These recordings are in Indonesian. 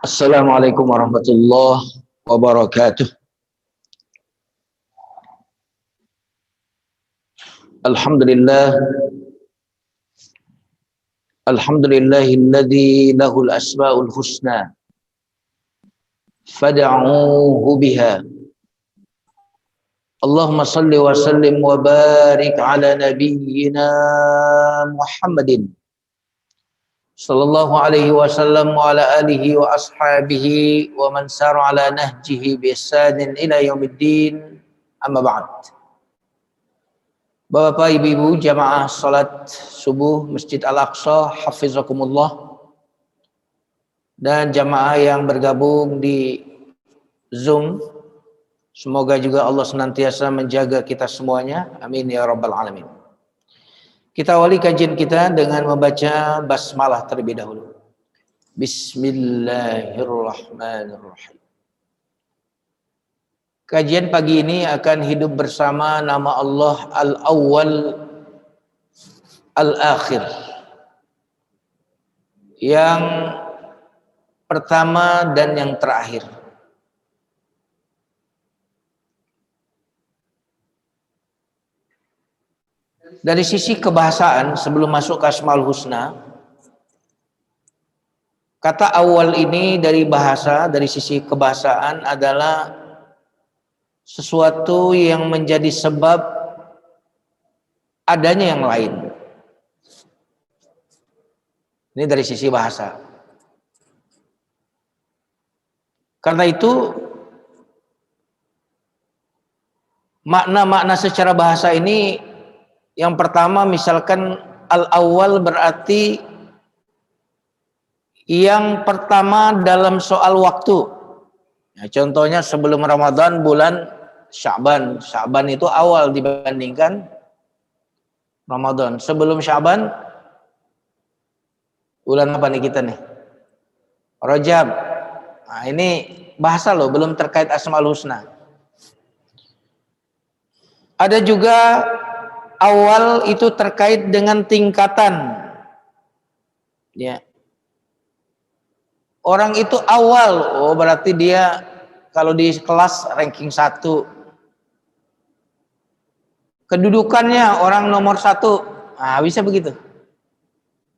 Assalamualaikum warahmatullahi wabarakatuh. Alhamdulillah, alhamdulillahilladzi lahul asmaul husna fad'uuhu biha. Allahumma salli wa sallim wa barik ala nabiyyina Muhammadin sallallahu alaihi wasallam wa ala alihi wa ashabihi wa man sara ala nahjihi bi ihsanin ila yaumiddin. Amma ba'd. Bapak ibu-ibu jamaah salat subuh Masjid Al-Aqsa hafizakumullah, dan jamaah yang bergabung di Zoom, semoga juga Allah senantiasa menjaga kita semuanya, amin ya rabbal alamin. Kita awali kajian kita dengan membaca basmalah terlebih dahulu. Bismillahirrahmanirrahim. Kajian pagi ini akan hidup bersama nama Allah Al-Awwal Al-Akhir, yang pertama dan yang terakhir. Dari sisi kebahasaan, sebelum masuk ke Asmaul Husna, kata awal ini dari bahasa, dari sisi kebahasaan adalah sesuatu yang menjadi sebab adanya yang lain. Ini dari sisi bahasa. Karena itu makna-makna secara bahasa ini, yang pertama misalkan al-awwal berarti yang pertama dalam soal waktu. Ya, contohnya sebelum Ramadan bulan Sya'ban. Sya'ban itu awal dibandingkan Ramadan. Sebelum Sya'ban bulan apa nih kita nih? Rajab. Nah, ini bahasa loh, belum terkait Asmaul Husna. Ada juga awal itu terkait dengan tingkatan. Ya. Orang itu awal, oh berarti dia kalau di kelas ranking 1. Kedudukannya orang nomor 1. Nah, bisa begitu.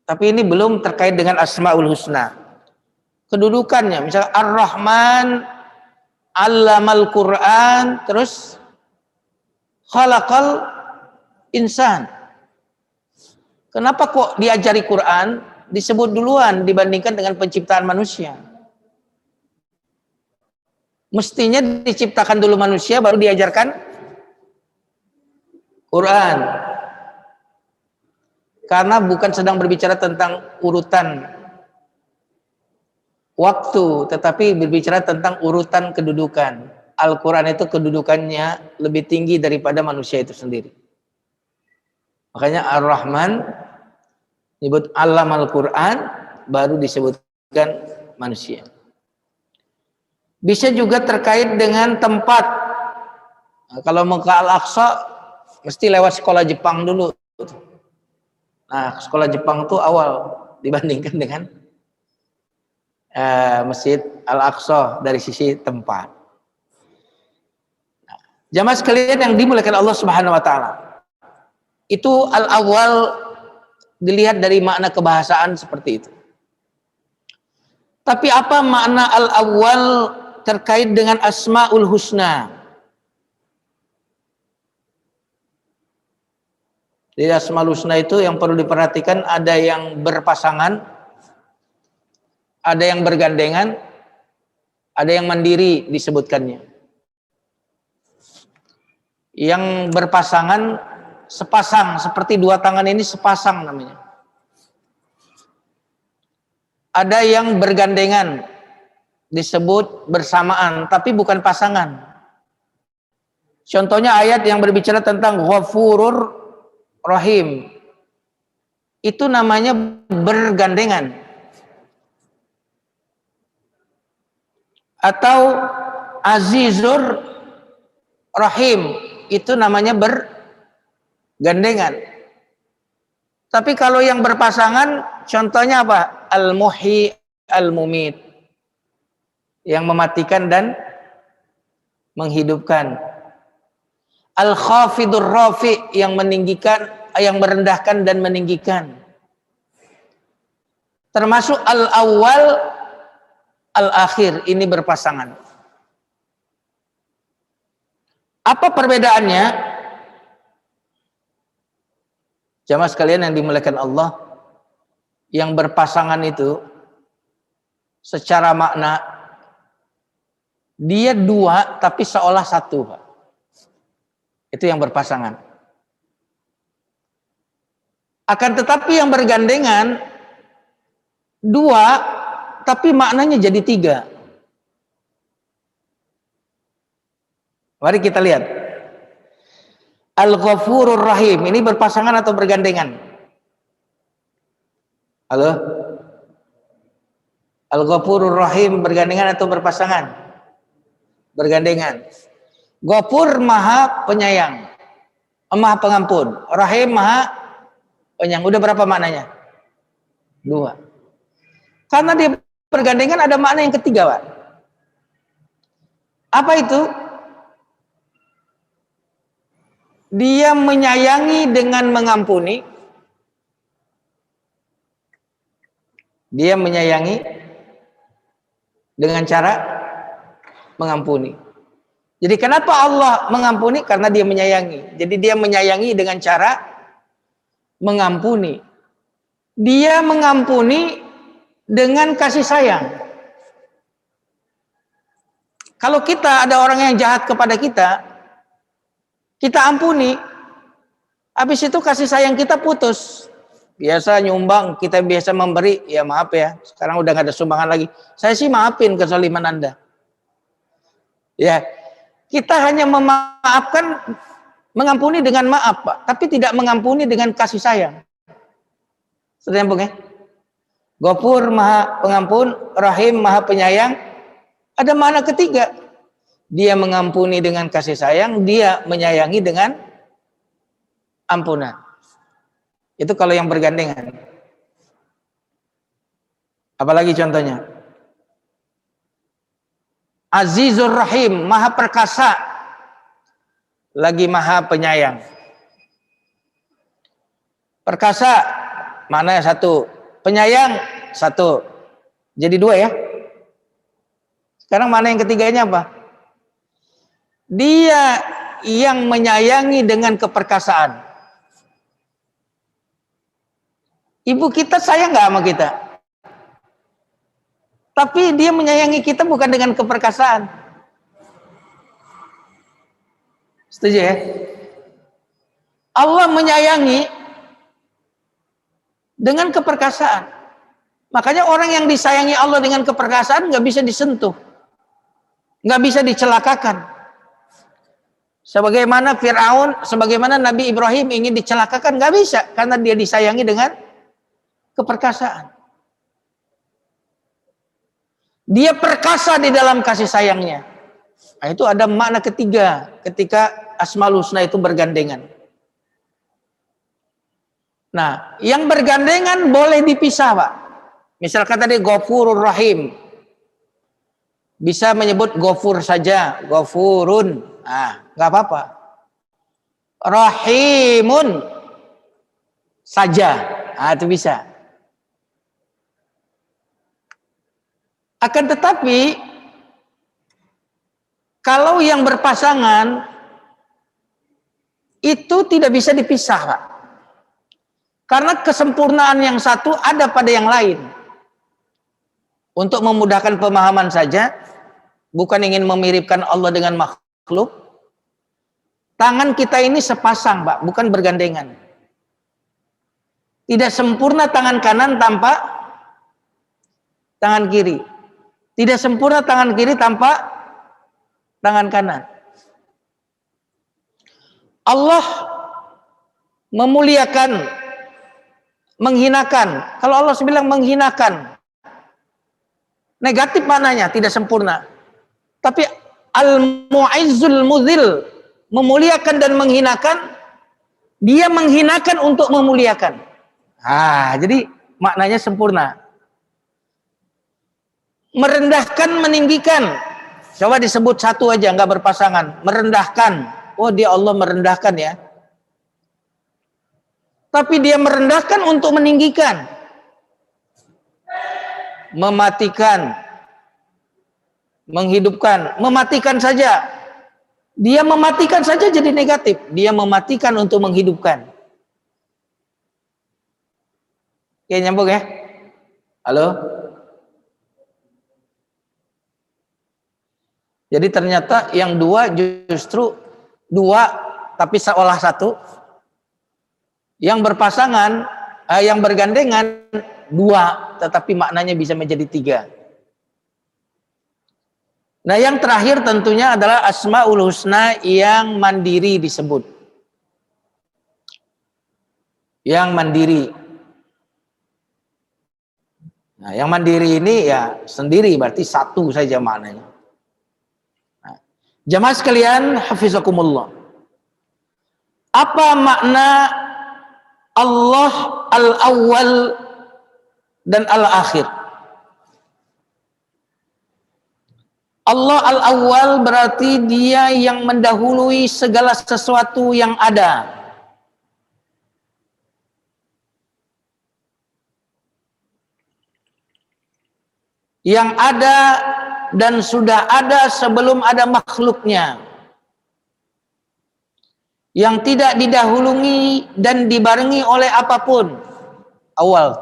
Tapi ini belum terkait dengan Asmaul Husna. Kedudukannya, misalnya Ar-Rahman, Allamal Quran, terus Khalaqal Insan. Kenapa kok diajari Quran disebut duluan dibandingkan dengan penciptaan manusia? Mestinya diciptakan dulu manusia baru diajarkan Quran. Karena bukan sedang berbicara tentang urutan waktu, tetapi berbicara tentang urutan kedudukan. Al-Quran itu kedudukannya lebih tinggi daripada manusia itu sendiri. Makanya Ar-Rahman disebut Allamal Quran, baru disebutkan manusia. Bisa juga terkait dengan tempat. Nah, kalau mau ke Al-Aqsa mesti lewat sekolah Jepang dulu. Nah, sekolah Jepang itu awal dibandingkan dengan Masjid Al-Aqsa dari sisi tempat. Nah, jamaah sekalian yang dimuliakan Allah Subhanahu wa taala, itu al-awwal dilihat dari makna kebahasaan seperti itu. Tapi apa makna al-awwal terkait dengan Asmaul Husna? Di Asmaul Husna itu yang perlu diperhatikan, ada yang berpasangan, ada yang bergandengan, ada yang mandiri disebutkannya. Yang berpasangan sepasang, seperti dua tangan ini sepasang namanya. Ada yang bergandengan disebut bersamaan, tapi bukan pasangan. Contohnya ayat yang berbicara tentang Ghafurur Rahim, itu namanya bergandengan. Atau Azizur Rahim, itu namanya bergandengan. Tapi kalau yang berpasangan, contohnya apa? Al-Muhyi Al-Mumit. yang mematikan dan menghidupkan. Al-Khafidur Rafi, yang meninggikan, yang merendahkan dan meninggikan. Termasuk Al-Awwal, Al-Akhir, ini berpasangan. Apa perbedaannya? Jamaah sekalian yang dimuliakan Allah, yang berpasangan itu secara makna dia dua tapi seolah satu, Pak. Itu yang berpasangan. Akan tetapi yang bergandengan dua tapi maknanya jadi tiga. Mari kita lihat. Al-Ghafurur Rahim, ini berpasangan atau bergandengan? Halo? Al-Ghafurur Rahim bergandengan atau berpasangan? Bergandengan. Ghafur maha penyayang, maha pengampun. Rahim maha penyayang. Udah berapa maknanya? Dua. Karena dia bergandengan ada makna yang ketiga, Pak. Apa itu? Dia menyayangi dengan mengampuni. Dia menyayangi dengan cara mengampuni. Jadi kenapa Allah mengampuni? Karena dia menyayangi. Jadi dia menyayangi dengan cara mengampuni. Dia mengampuni dengan kasih sayang. Kalau kita ada orang yang jahat kepada kita, kita ampuni, habis itu kasih sayang kita putus. Biasa nyumbang, kita biasa memberi, ya maaf ya, sekarang udah gak ada sumbangan lagi. Saya sih maafin kezaliman Anda. Ya, kita hanya memaafkan, mengampuni dengan maaf, Pak, tapi tidak mengampuni dengan kasih sayang. Sudah nyambung ya? Ghafur maha pengampun, Rahim maha penyayang. Ada makna ketiga. Dia mengampuni dengan kasih sayang, dia menyayangi dengan ampunan. Itu kalau yang bergandengan. Apalagi contohnya? Azizur Rahim, maha perkasa, lagi maha penyayang. Perkasa, maknanya satu. Penyayang, satu. Jadi dua ya. Sekarang mana yang ketiganya apa? Dia yang menyayangi dengan keperkasaan. Ibu kita sayang nggak sama kita? Tapi dia menyayangi kita bukan dengan keperkasaan. Setuju ya? Allah menyayangi dengan keperkasaan. Makanya orang yang disayangi Allah dengan keperkasaan nggak bisa disentuh, nggak bisa dicelakakan. Sebagaimana Fir'aun, sebagaimana Nabi Ibrahim ingin dicelakakan, nggak bisa karena dia disayangi dengan keperkasaan. Dia perkasa di dalam kasih sayangnya. Nah, itu ada makna ketiga ketika Asmaul Husna itu bergandengan. Nah, yang bergandengan boleh dipisah, Pak. Misalkan tadi Ghafurur Rahim, bisa menyebut Ghafur saja, Ghafurun. Nah, nggak apa-apa. Rahimun saja. Nah, itu bisa. Akan tetapi kalau yang berpasangan itu tidak bisa dipisah, Pak. Karena kesempurnaan yang satu ada pada yang lain. Untuk memudahkan pemahaman saja, bukan ingin memiripkan Allah dengan makhluk. Tangan kita ini sepasang, Pak, bukan bergandengan. Tidak sempurna tangan kanan tanpa tangan kiri. Tidak sempurna tangan kiri tanpa tangan kanan. Allah memuliakan, menghinakan. Kalau Allah bilang menghinakan, negatif maknanya, tidak sempurna. Tapi al-mu'izzul muzil, memuliakan dan menghinakan, dia menghinakan untuk memuliakan. Jadi maknanya sempurna. Merendahkan, meninggikan. Coba disebut satu aja, nggak berpasangan. Merendahkan. Oh, dia Allah merendahkan ya. Tapi dia merendahkan untuk meninggikan. Mematikan. Menghidupkan. Mematikan saja. Dia mematikan saja jadi negatif. Dia mematikan untuk menghidupkan. Oke, nyambung ya? Halo? Jadi ternyata yang dua justru dua tapi seolah satu. Yang berpasangan, yang bergandengan dua tetapi maknanya bisa menjadi tiga. Nah yang terakhir tentunya adalah Asmaul Husna yang mandiri disebut. Yang mandiri. Nah yang mandiri ini ya sendiri berarti satu saja maknanya. Jamaah sekalian, hafizakumullah. Apa makna Allah al-awwal dan al-akhir? Allah al-awwal berarti dia yang mendahului segala sesuatu yang ada. Yang ada dan sudah ada sebelum ada makhluknya, yang tidak didahului dan dibarengi oleh apapun. Awal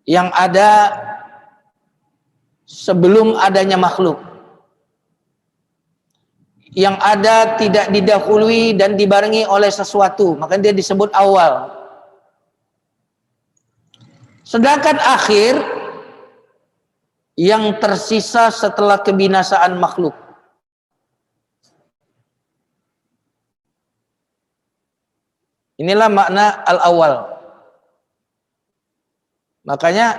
yang ada sebelum adanya makhluk, yang ada tidak didahului dan dibarengi oleh sesuatu, maka dia disebut awal. Sedangkan akhir yang tersisa setelah kebinasaan makhluk. Inilah makna al-awwal. Makanya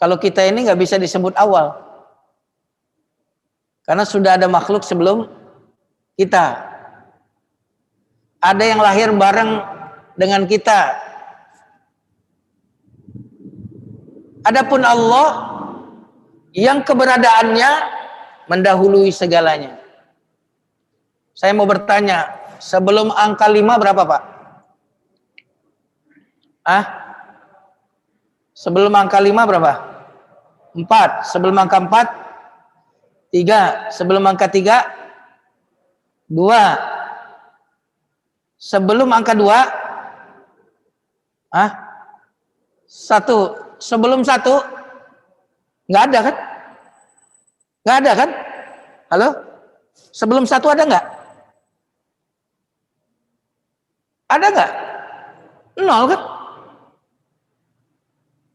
kalau kita ini nggak bisa disebut awal, karena sudah ada makhluk sebelum kita. Ada yang lahir bareng dengan kita. Adapun Allah yang keberadaannya mendahului segalanya. Saya mau bertanya, sebelum angka 5 berapa Pak? Sebelum angka 5 berapa? 4. Sebelum angka 4? 3. Sebelum angka 3? 2. Sebelum angka 2? 1. Sebelum 1? Nggak ada kan? Nggak ada kan? Halo? Sebelum 1 ada nggak? Ada nggak? 0 kan?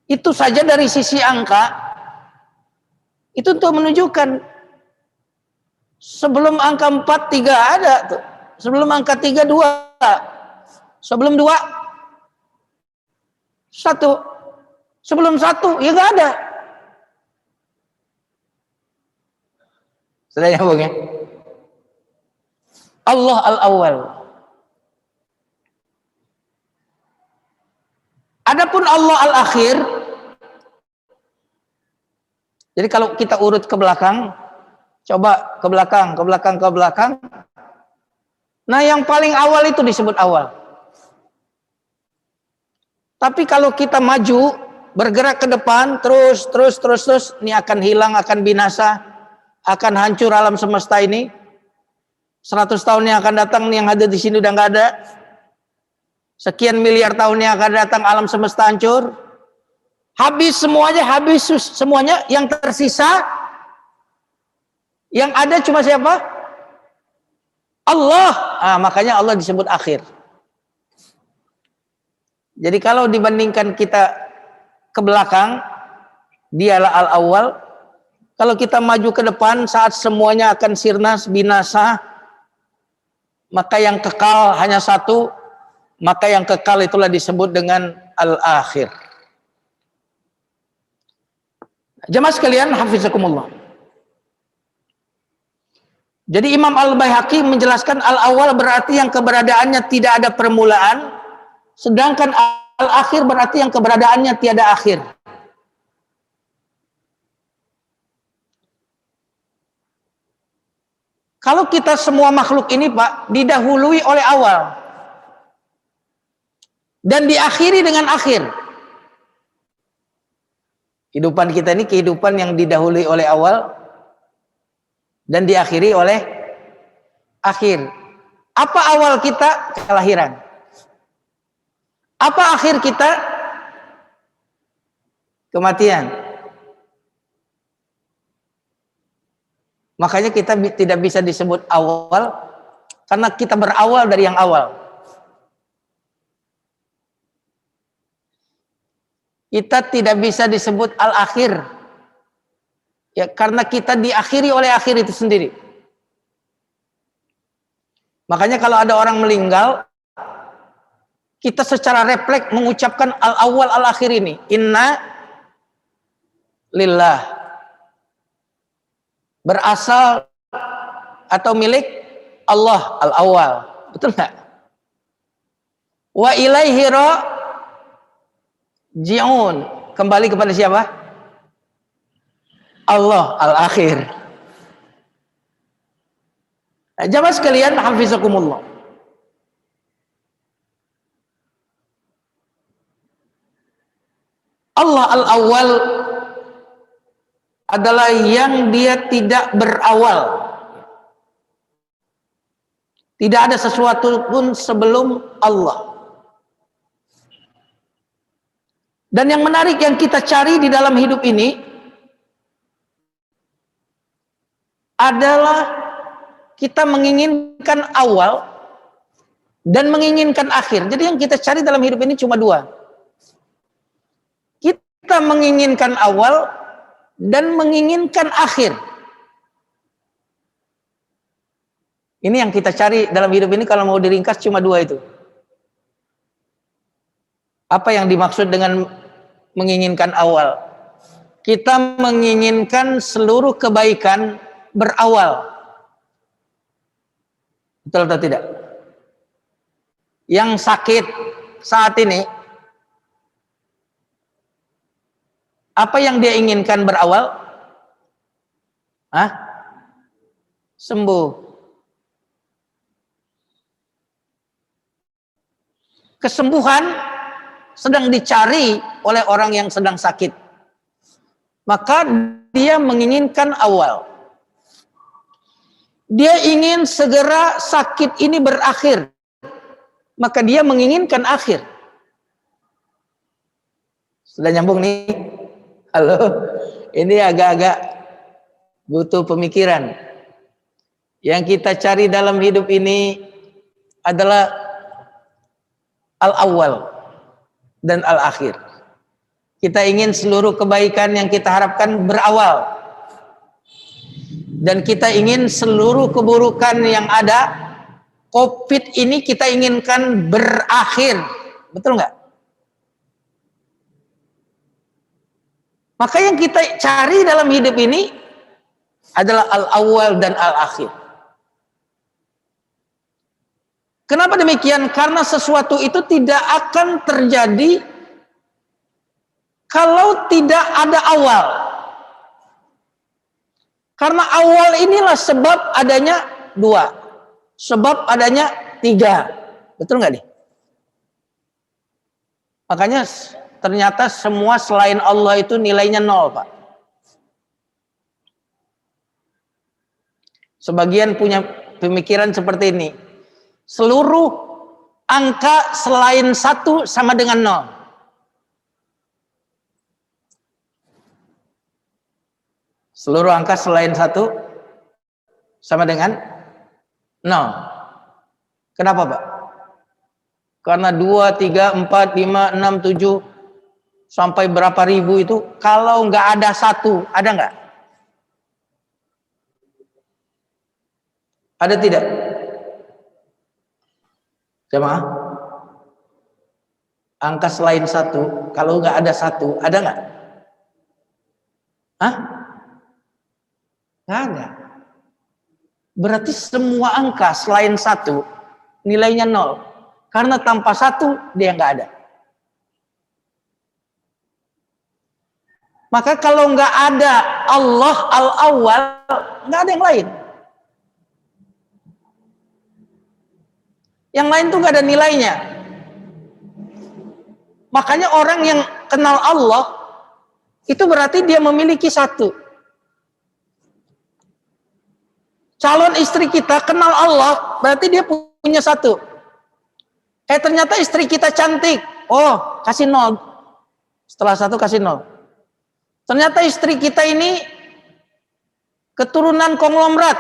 Itu saja dari sisi angka, itu untuk menunjukkan sebelum angka 4, 3 ada tuh. Sebelum angka 3, 2. Sebelum 2, 1. Sebelum 1, ya nggak ada. Sudah nyambung ya? Allah al-awwal. Adapun Allah al-akhir, jadi kalau kita urut ke belakang, coba ke belakang, ke belakang, ke belakang. Nah yang paling awal itu disebut awal. Tapi kalau kita maju, bergerak ke depan, terus, ini akan hilang, akan binasa, akan hancur alam semesta ini. 100 tahun yang akan datang yang ada di sini udah nggak ada. Sekian miliar tahun yang akan datang alam semesta hancur. Habis semuanya, habis semuanya. Yang tersisa, yang ada cuma siapa? Allah. Makanya Allah disebut akhir. Jadi kalau dibandingkan kita ke belakang, dialah al-awwal. Kalau kita maju ke depan saat semuanya akan sirna, binasa, maka yang kekal hanya satu, maka yang kekal itulah disebut dengan al-akhir. Jemaah sekalian, hafizakumullah. Jadi Imam Al-Baihaqi menjelaskan al-awwal berarti yang keberadaannya tidak ada permulaan, sedangkan al-akhir berarti yang keberadaannya tiada akhir. Kalau kita semua makhluk ini Pak, didahului oleh awal dan diakhiri dengan akhir. Kehidupan kita ini kehidupan yang didahului oleh awal dan diakhiri oleh akhir. Apa awal kita? Kelahiran. Apa akhir kita? Kematian. Makanya kita tidak bisa disebut awal karena kita berawal dari yang awal. Kita tidak bisa disebut al-akhir ya karena kita diakhiri oleh akhir itu sendiri. Makanya kalau ada orang meninggal, kita secara refleks mengucapkan al-awwal al-akhir ini, inna lillah, berasal atau milik Allah, al-awwal. Betul nggak? Wa ilaihi raji'un, kembali kepada siapa? Allah, al-akhir. Nah, jamaah sekalian, hafizakumullah. Allah al-awwal adalah yang dia tidak berawal. Tidak ada sesuatu pun sebelum Allah. Dan yang menarik yang kita cari di dalam hidup ini adalah kita menginginkan awal dan menginginkan akhir. Jadi yang kita cari dalam hidup ini cuma dua. Kita menginginkan awal dan menginginkan akhir. Ini yang kita cari dalam hidup ini, kalau mau diringkas cuma dua itu. Apa yang dimaksud dengan menginginkan awal? Kita menginginkan seluruh kebaikan berawal. Betul atau tidak? Yang sakit saat ini, apa yang dia inginkan berawal? Sembuh. Kesembuhan sedang dicari oleh orang yang sedang sakit. Maka dia menginginkan awal. Dia ingin segera sakit ini berakhir. Maka dia menginginkan akhir. Sudah nyambung nih? Halo? Ini agak-agak butuh pemikiran. Yang kita cari dalam hidup ini adalah al-awwal dan al-akhir. Kita ingin seluruh kebaikan yang kita harapkan berawal. Dan kita ingin seluruh keburukan yang ada, COVID ini kita inginkan berakhir. Betul nggak? Maka yang kita cari dalam hidup ini adalah al-awwal dan al-akhir. Kenapa demikian? Karena sesuatu itu tidak akan terjadi kalau tidak ada awal. Karena awal inilah sebab adanya dua, sebab adanya tiga. Betul nggak nih? Makanya ternyata semua selain Allah itu nilainya nol, Pak. Sebagian punya pemikiran seperti ini. Seluruh angka selain satu sama dengan nol. Seluruh angka selain satu sama dengan nol. Kenapa, Pak? Karena 2, 3, 4, 5, 6, 7 sampai berapa ribu itu kalau nggak ada satu, ada nggak? Ada tidak? Jemaah? Angka selain satu, kalau nggak ada satu, ada nggak? Nggak ada. Berarti semua angka selain satu nilainya nol. Karena tanpa satu dia nggak ada. Maka kalau nggak ada Allah al-awwal, nggak ada yang lain. Yang lain tuh gak ada nilainya. Makanya orang yang kenal Allah itu berarti dia memiliki satu. Calon istri kita kenal Allah berarti dia punya satu. Ternyata istri kita cantik. Oh, kasih 0. Setelah 1 kasih 0. Ternyata istri kita ini keturunan konglomerat.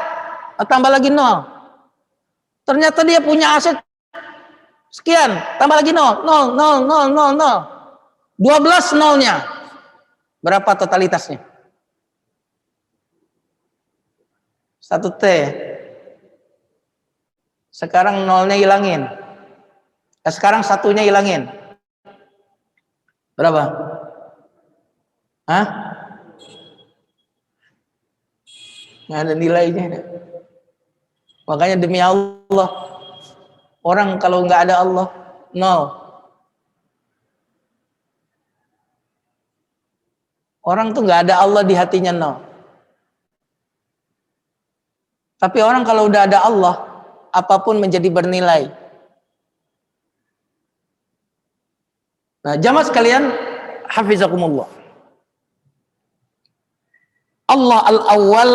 Tambah lagi 0. Ternyata dia punya aset sekian, tambah lagi 0, 0, 0, 0, 0, 0. 12 nolnya. Berapa totalitasnya? 1 T. Sekarang 0-nya hilangin. Sekarang 1-nya hilangin. Berapa? Hah? Nggak ada nilainya. Makanya demi Allah, orang kalau nggak ada Allah, 0. Orang tuh nggak ada Allah di hatinya 0. Tapi orang kalau udah ada Allah, apapun menjadi bernilai. Nah, jamaah sekalian, hafizakumullah. Allah al-awwal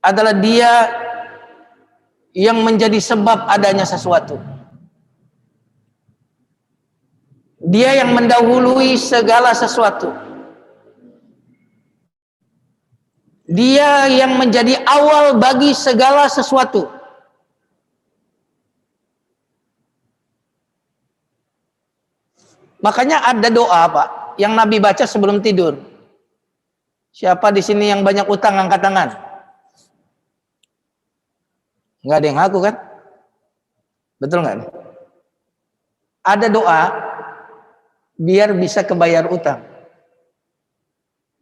adalah dia yang menjadi sebab adanya sesuatu. Dia yang mendahului segala sesuatu. Dia yang menjadi awal bagi segala sesuatu. Makanya ada doa, Pak, yang Nabi baca sebelum tidur. Siapa di sini yang banyak utang, angkat tangan. Nggak ada yang ngaku kan? Betul nggak? Ada doa biar bisa kebayar utang.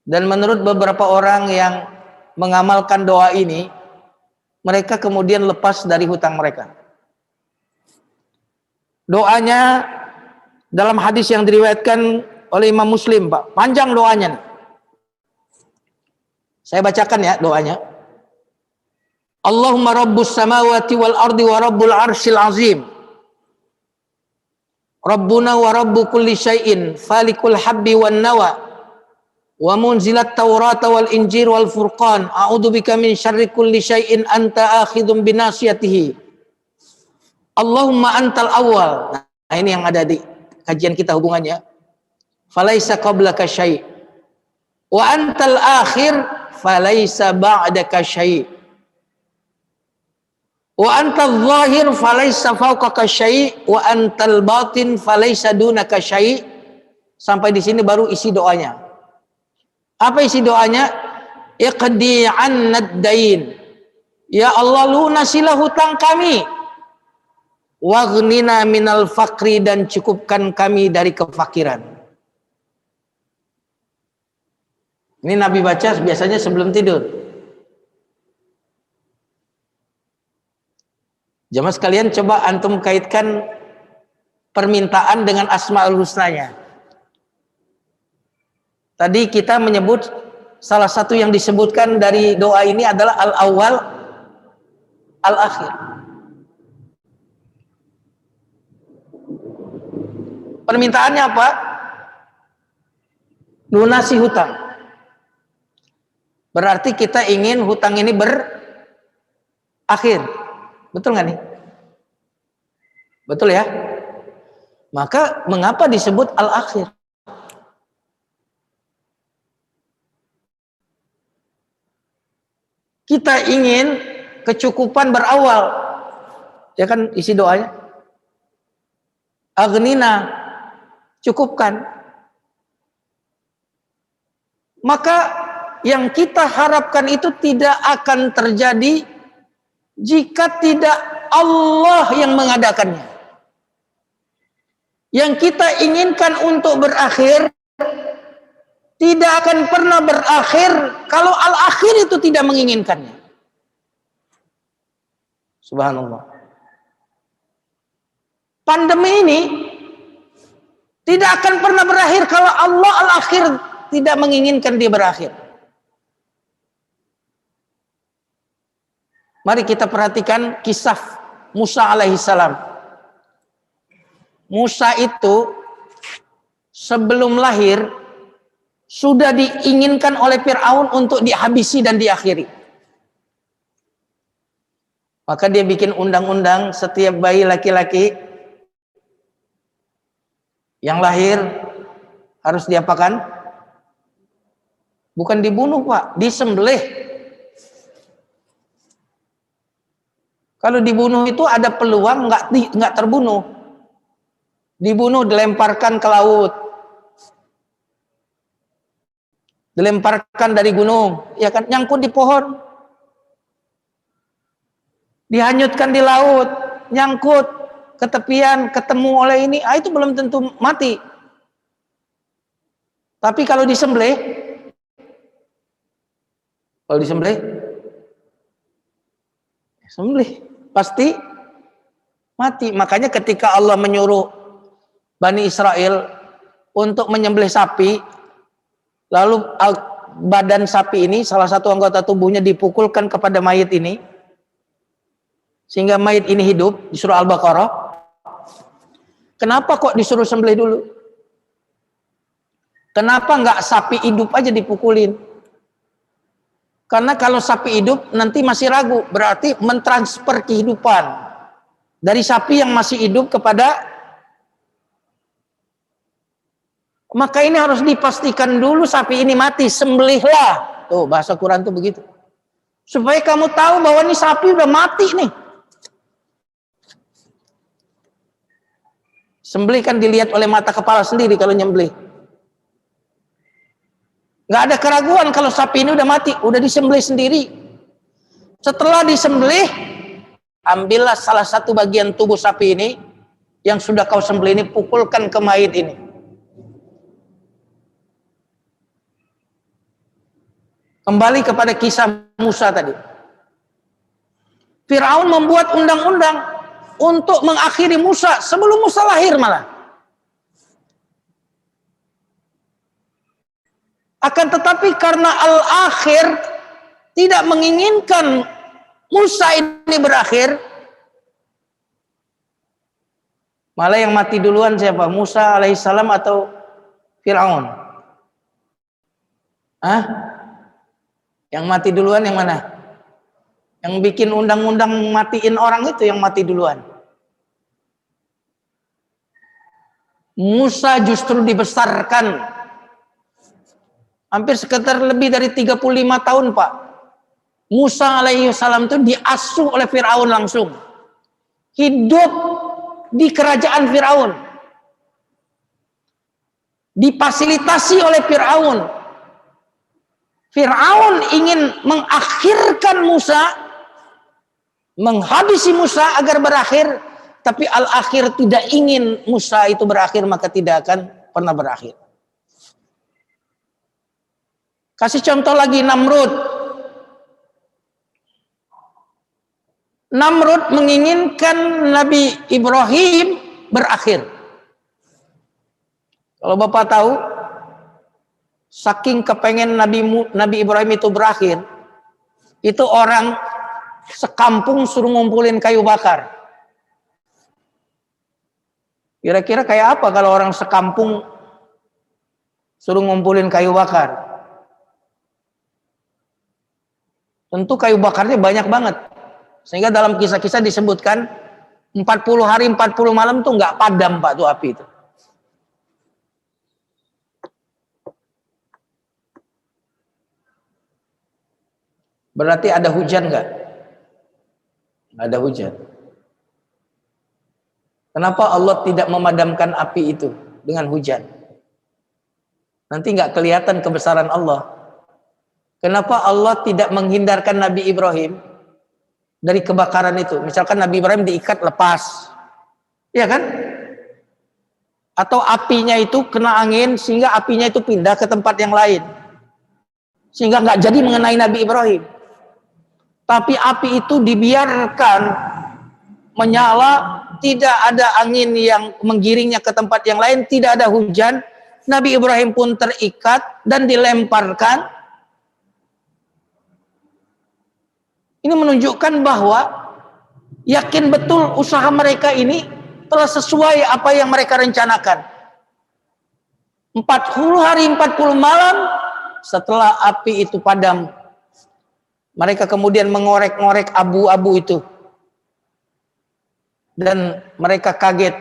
Dan menurut beberapa orang yang mengamalkan doa ini, mereka kemudian lepas dari hutang mereka. Doanya dalam hadis yang diriwayatkan oleh Imam Muslim, Pak. Panjang doanya nih. Saya bacakan ya doanya. Allahumma rabbus samawati wal ardi wa rabbul arsyil azim. Rabbuna wa rabbu kulli syai'in falikul habbi wan nawa wa munzilat taurata wal injir wal furqan a'udzubika min syarri kulli syai'in anta akhidhum binasiyatihi. Allahumma antal awwal. Nah, ini yang ada di kajian kita hubungannya. Falaisa qablaka syai' wa antal akhir falaisa ba'daka syai'. Wa antal zahir falaisa fawqaka syai' wa antal batin falaisa dunaka syai'. Sampai di sini baru isi doanya. Apa isi doanya? Iqdi 'annad dain. Ya Allah, lunasilah hutang kami. Waghnina minal faqri, dan cukupkan kami dari kefakiran. Ini Nabi baca biasanya sebelum tidur. Jamaah sekalian, coba antum kaitkan permintaan dengan Asmaul Husnanya. Tadi kita menyebut salah satu yang disebutkan dari doa ini adalah al-awwal, al-akhir. Permintaannya apa? Lunasi hutang. Berarti kita ingin hutang ini berakhir. Betul nggak nih? Betul ya? Maka mengapa disebut al-akhir? Kita ingin kecukupan berawal. Ya kan isi doanya? Aghnina, cukupkan. Maka yang kita harapkan itu tidak akan terjadi jika tidak Allah yang mengadakannya. Yang kita inginkan untuk berakhir tidak akan pernah berakhir kalau al-akhir itu tidak menginginkannya. Subhanallah. Pandemi ini tidak akan pernah berakhir kalau Allah al-akhir tidak menginginkan dia berakhir. Mari kita perhatikan kisah Musa alaihissalam. Musa itu sebelum lahir sudah diinginkan oleh Fir'aun untuk dihabisi dan diakhiri. Maka dia bikin undang-undang setiap bayi laki-laki yang lahir harus diapakan? Bukan dibunuh, Pak, disembelih. Kalau dibunuh itu ada peluang nggak terbunuh. Dibunuh, dilemparkan ke laut, dilemparkan dari gunung, ya kan, nyangkut di pohon, dihanyutkan di laut, nyangkut ke tepian, ketemu oleh ini, itu belum tentu mati. Tapi kalau disembelih, sembelih pasti mati. Makanya ketika Allah menyuruh Bani Israel untuk menyembelih sapi, lalu badan sapi ini, salah satu anggota tubuhnya dipukulkan kepada mayit ini, sehingga mayit ini hidup, di surah Al-Baqarah. Kenapa kok disuruh sembelih dulu? Kenapa nggak sapi hidup aja dipukulin? Karena kalau sapi hidup nanti masih ragu, berarti mentransfer kehidupan dari sapi yang masih hidup kepada. Maka ini harus dipastikan dulu sapi ini mati, sembelihlah. Tuh bahasa Quran tuh begitu. Supaya kamu tahu bahwa ini sapi udah mati nih. Sembelih kan dilihat oleh mata kepala sendiri kalau nyembelih. Nggak ada keraguan kalau sapi ini udah mati, udah disembelih sendiri. Setelah disembelih, ambillah salah satu bagian tubuh sapi ini yang sudah kau sembelih ini, pukulkan ke mayit ini. Kembali kepada kisah Musa tadi. Fir'aun membuat undang-undang untuk mengakhiri Musa sebelum Musa lahir malah. Akan tetapi karena Al-Akhir tidak menginginkan Musa ini berakhir, malah yang mati duluan siapa? Musa alaihissalam atau Fir'aun? Yang mati duluan yang mana? Yang bikin undang-undang matiin orang itu yang mati duluan. Musa justru dibesarkan hampir sekitar lebih dari 35 tahun, Pak. Musa alaihissalam itu diasuh oleh Fir'aun langsung. Hidup di kerajaan Fir'aun. Difasilitasi oleh Fir'aun. Fir'aun ingin mengakhirkan Musa, menghabisi Musa agar berakhir, tapi Al-Akhir tidak ingin Musa itu berakhir, maka tidak akan pernah berakhir. Kasih contoh lagi, Namrud. Namrud menginginkan Nabi Ibrahim berakhir. Kalau Bapak tahu, saking kepengen Nabi Ibrahim itu berakhir, itu orang sekampung suruh ngumpulin kayu bakar. Kira-kira kayak apa kalau orang sekampung suruh ngumpulin kayu bakar? Tentu kayu bakarnya banyak banget. Sehingga dalam kisah-kisah disebutkan 40 hari 40 malam tuh nggak padam, Pak, tuh api itu. Berarti ada hujan nggak? Nggak ada hujan. Kenapa Allah tidak memadamkan api itu dengan hujan? Nanti nggak kelihatan kebesaran Allah. Kenapa Allah tidak menghindarkan Nabi Ibrahim dari kebakaran itu? Misalkan Nabi Ibrahim diikat lepas, ya kan? Atau apinya itu kena angin sehingga apinya itu pindah ke tempat yang lain, sehingga nggak jadi mengenai Nabi Ibrahim. Tapi api itu dibiarkan menyala, tidak ada angin yang menggiringnya ke tempat yang lain, tidak ada hujan. Nabi Ibrahim pun terikat dan dilemparkan. Ini menunjukkan bahwa Yakin betul usaha mereka ini telah sesuai apa yang mereka rencanakan. 40 hari 40 malam setelah api itu padam, mereka kemudian mengorek-ngorek abu-abu itu. Dan mereka kaget,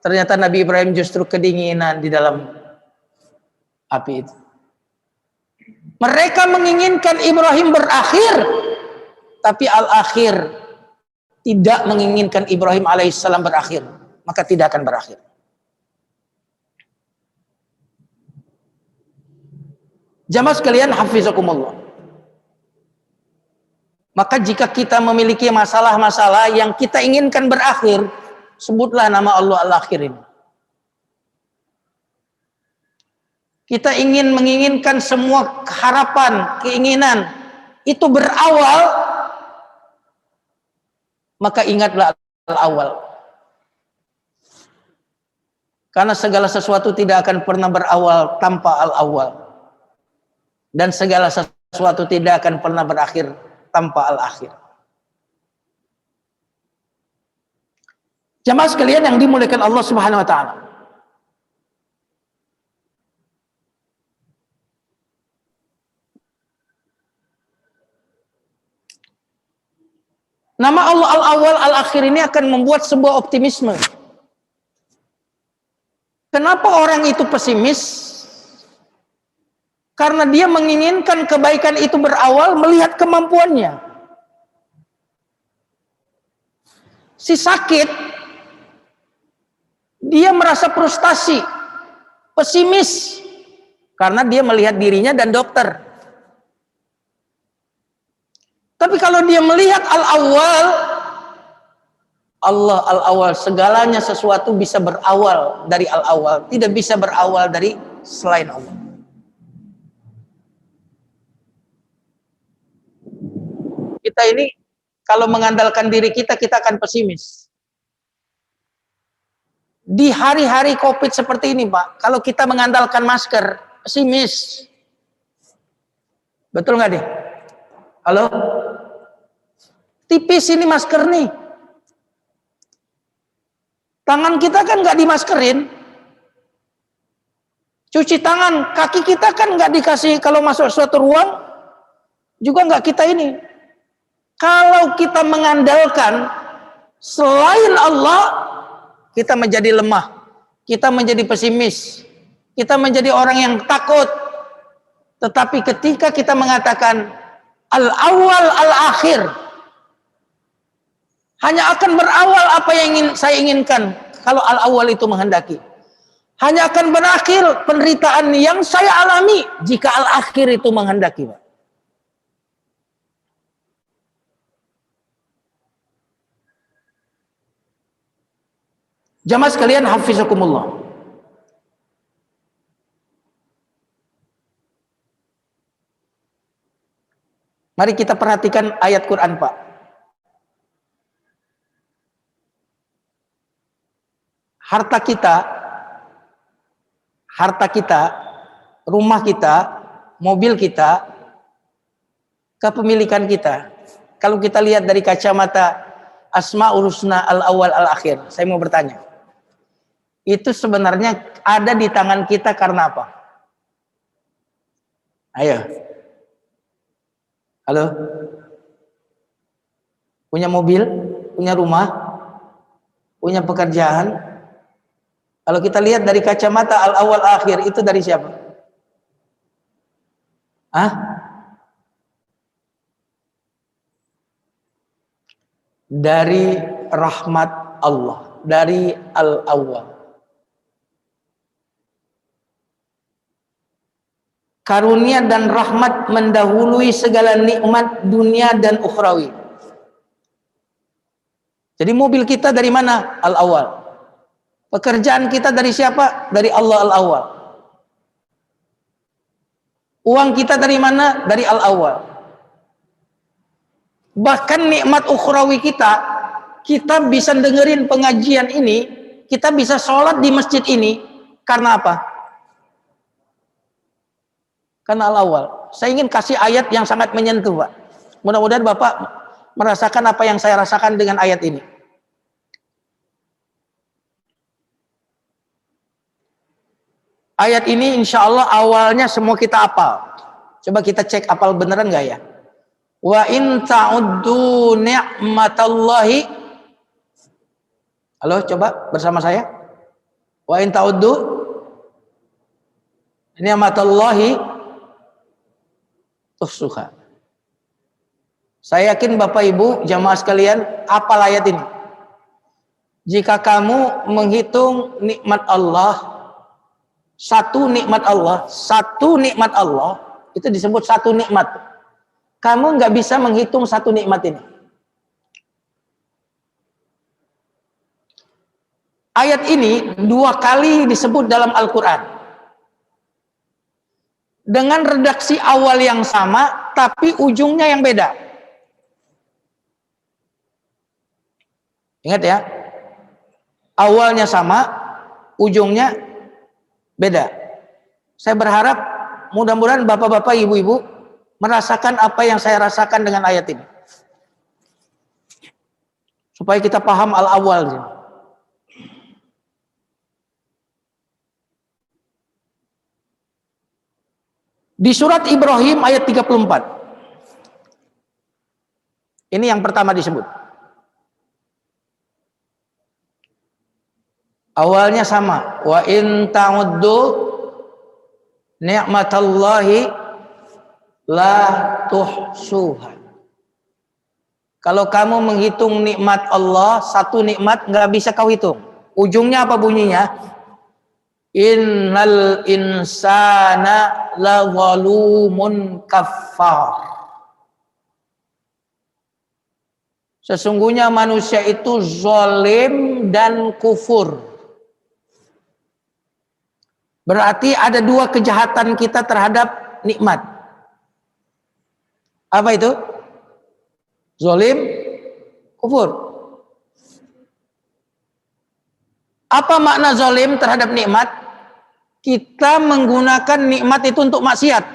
ternyata Nabi Ibrahim justru kedinginan di dalam api itu. Mereka menginginkan Ibrahim berakhir, tapi al-akhir tidak menginginkan Ibrahim alaihissalam berakhir, maka tidak akan berakhir. Jamaah sekalian, hafizakumullah. Maka jika kita memiliki masalah-masalah yang kita inginkan berakhir, sebutlah nama Allah al-akhir ini. Kita menginginkan semua harapan, keinginan itu berawal, maka ingatlah al-awal. Karena segala sesuatu tidak akan pernah berawal tanpa al-awal. Dan segala sesuatu tidak akan pernah berakhir tanpa al-akhir. Jamaah sekalian yang dimuliakan Allah Subhanahu wa taala. Nama Allah al-awwal al-akhir ini akan membuat sebuah optimisme. Kenapa orang itu pesimis? Karena dia menginginkan kebaikan itu berawal melihat kemampuannya. Si sakit, dia merasa frustasi, pesimis, karena dia melihat dirinya dan dokter. Tapi kalau dia melihat al-awwal, Allah al-awwal, segalanya sesuatu bisa berawal dari al-awwal, tidak bisa berawal dari selain Allah. Kita ini kalau mengandalkan diri kita akan pesimis. Di hari-hari COVID seperti ini, Pak, kalau kita mengandalkan masker, pesimis. Betul nggak deh? Halo? Tipis ini masker nih. Tangan kita kan nggak dimaskerin. Cuci tangan, kaki kita kan nggak dikasih kalau masuk suatu ruang, juga nggak kita ini. Kalau kita mengandalkan selain Allah, kita menjadi lemah, kita menjadi pesimis, kita menjadi orang yang takut. Tetapi ketika kita mengatakan al-awwal al-akhir, hanya akan berawal apa yang saya inginkan kalau al-awwal itu menghendaki. Hanya akan berakhir penderitaan yang saya alami jika al-akhir itu menghendaki, Pak. Jamaah sekalian, hafizakumullah. Mari kita perhatikan ayat Quran, Pak. Harta kita, rumah kita, mobil kita, kepemilikan kita. Kalau kita lihat dari kacamata Asmaul Husna al-awwal al-akhir, saya mau bertanya. Itu sebenarnya ada di tangan kita karena apa? Ayo. Halo? Punya mobil? Punya rumah? Punya pekerjaan? Kalau kita lihat dari kacamata al-awwal akhir, itu dari siapa? Hah? Dari rahmat Allah, dari al-awwal. Karunia dan rahmat mendahului segala nikmat dunia dan ukhrawi. Jadi mobil kita dari mana? Al-awwal. Pekerjaan kita dari siapa? Dari Allah al-awwal. Uang kita dari mana? Dari al-awwal. Bahkan nikmat ukhrawi kita bisa dengerin pengajian ini, kita bisa sholat di masjid ini, karena apa? Karena al-awwal. Saya ingin kasih ayat yang sangat menyentuh, Pak. Mudah-mudahan Bapak merasakan apa yang saya rasakan dengan ayat ini? Ayat ini insya Allah awalnya semua kita hafal. Coba kita cek hafal beneran nggak ya? Wa in ta'uddu ni'matallahi. Halo, coba bersama saya. Wa in ta'uddu ni'matallahi tuhsuha. Saya yakin Bapak Ibu jamaah sekalian hafal ayat ini. Jika kamu menghitung nikmat Allah, satu nikmat Allah itu disebut satu nikmat. Kamu nggak bisa menghitung satu nikmat ini. Ayat ini 2 kali disebut dalam Al-Quran dengan redaksi awal yang sama tapi ujungnya yang beda. Ingat ya, awalnya sama, ujungnya beda. Saya berharap mudah-mudahan bapak-bapak, ibu-ibu merasakan apa yang saya rasakan dengan ayat ini. Supaya kita paham al-awal. Di surat Ibrahim ayat 34. Ini yang pertama disebut. Awalnya sama. Wa in ta'uddu ni'matallahi la tuhsuha. Kalau kamu menghitung nikmat Allah, satu nikmat nggak bisa kau hitung. Ujungnya apa bunyinya? Innal insana la zalumun kafar. Sesungguhnya manusia itu zalim dan kufur. Berarti ada 2 kejahatan kita terhadap nikmat. Apa itu? Zalim, kufur. Apa makna zalim terhadap nikmat? Kita menggunakan nikmat itu untuk maksiat.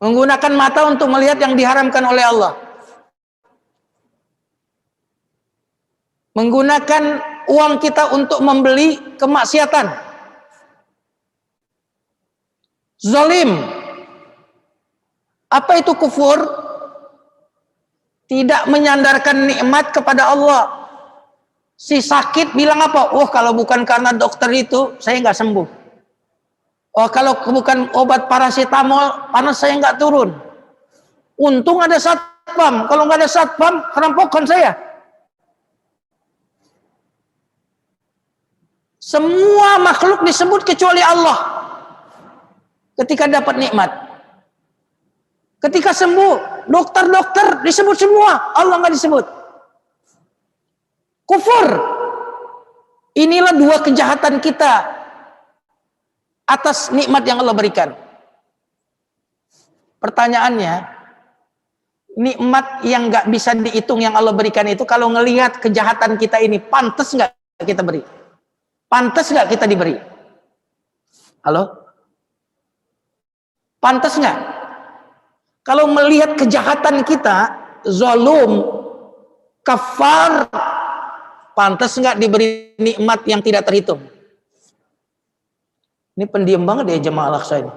Menggunakan mata untuk melihat yang diharamkan oleh Allah. Menggunakan uang kita untuk membeli kemaksiatan. Zalim. Apa itu kufur? Tidak menyandarkan nikmat kepada Allah. Si sakit bilang apa? Oh, kalau bukan karena dokter itu, saya nggak sembuh. Oh, kalau bukan obat paracetamol, panas saya nggak turun. Untung ada satpam. Kalau nggak ada satpam, kerampokan saya. Semua makhluk disebut kecuali Allah. Ketika dapat nikmat. Ketika sembuh, dokter-dokter disebut semua. Allah nggak disebut. Kufur. Inilah 2 kejahatan kita atas nikmat yang Allah berikan. Pertanyaannya, nikmat yang nggak bisa dihitung yang Allah berikan itu, kalau ngelihat kejahatan kita ini, pantas nggak kita beri? Pantas nggak kita diberi? Halo? Pantas nggak? Kalau melihat kejahatan kita, zalum, kafar, pantas nggak diberi nikmat yang tidak terhitung? Ini pendiam banget ya jemaah Al-Aqsa ini.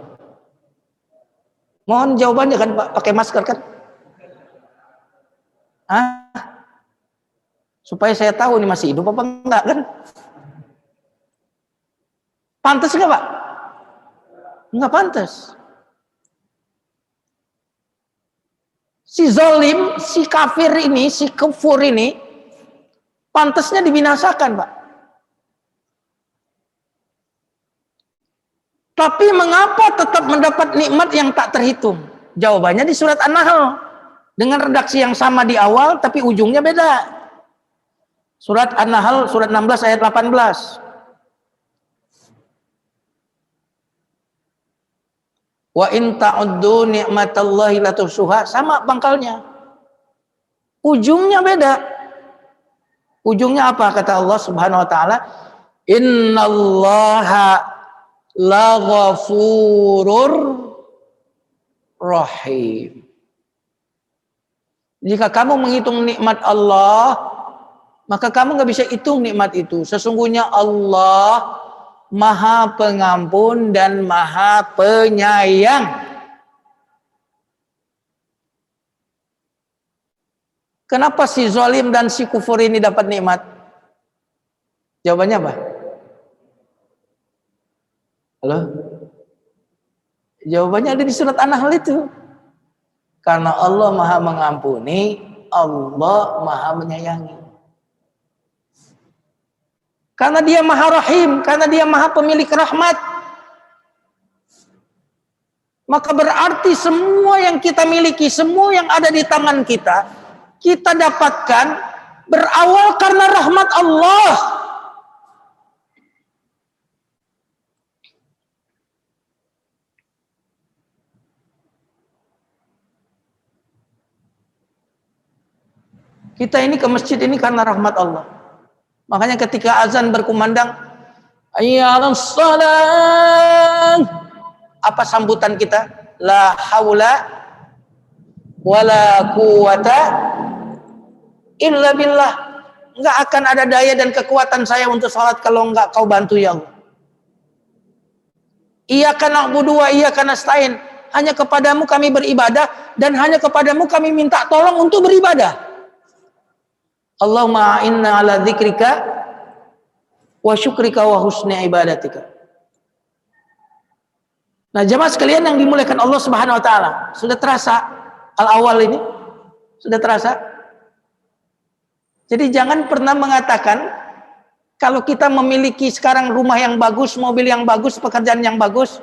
Mohon jawabannya kan Pak, pakai masker kan? Hah? Supaya saya tahu ini masih hidup apa enggak kan? Pantas nggak Pak? Nggak pantas. Si zalim, si kafir ini, si kufur ini, pantasnya dibinasakan Pak. Tapi mengapa tetap mendapat nikmat yang tak terhitung? Jawabannya di surat An-Nahl. Dengan redaksi yang sama di awal, tapi ujungnya beda. Surat An-Nahl, surat 16 ayat 18. Wa in ta'uddu ni'matallahi la tuhsuha, sama pangkalnya. Ujungnya beda. Ujungnya apa kata Allah Subhanahu wa taala? Innallaha la ghafurur rahim. Jika kamu menghitung nikmat Allah, maka kamu nggak bisa hitung nikmat itu. Sesungguhnya Allah Maha Pengampun dan Maha Penyayang. Kenapa si zalim dan si kufur ini dapat nikmat? Jawabannya apa? Halo? Jawabannya ada di surat An-Nahl itu. Karena Allah Maha Mengampuni, Allah Maha Menyayangi. Karena Dia Maha Rahim, karena Dia Maha Pemilik rahmat. Maka berarti semua yang kita miliki, semua yang ada di tangan kita, kita dapatkan berawal karena rahmat Allah. Kita ini ke masjid ini karena rahmat Allah. Makanya ketika azan berkumandang, hayya 'alas shalah, apa sambutan kita? La haula wala quwata illa billah. Enggak akan ada daya dan kekuatan saya untuk salat kalau enggak kau bantu ya Allah. Iyyaka na'budu wa iyyaka nasta'in. Hanya kepadamu kami beribadah dan hanya kepadamu kami minta tolong untuk beribadah. Allahumma inna ala dzikrika wa syukrika wa husni ibadatika. Nah, jemaah sekalian yang dimuliakan Allah Subhanahu wa taala, sudah terasa al-awal ini? Sudah terasa? Jadi jangan pernah mengatakan kalau kita memiliki sekarang rumah yang bagus, mobil yang bagus, pekerjaan yang bagus,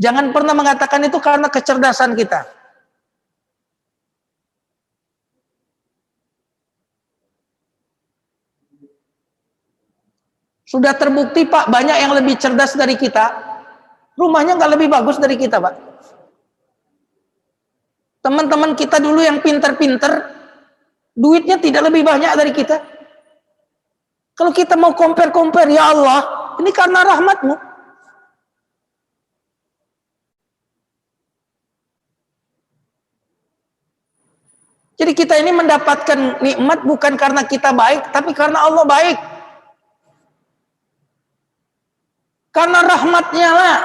jangan pernah mengatakan itu karena kecerdasan kita. Sudah terbukti Pak, banyak yang lebih cerdas dari kita, rumahnya nggak lebih bagus dari kita Pak. Teman-teman kita dulu yang pinter-pinter, duitnya tidak lebih banyak dari kita. Kalau kita mau compare, ya Allah, ini karena rahmat-Mu. Jadi kita ini mendapatkan nikmat bukan karena kita baik, tapi karena Allah baik. Karena rahmatnya lah.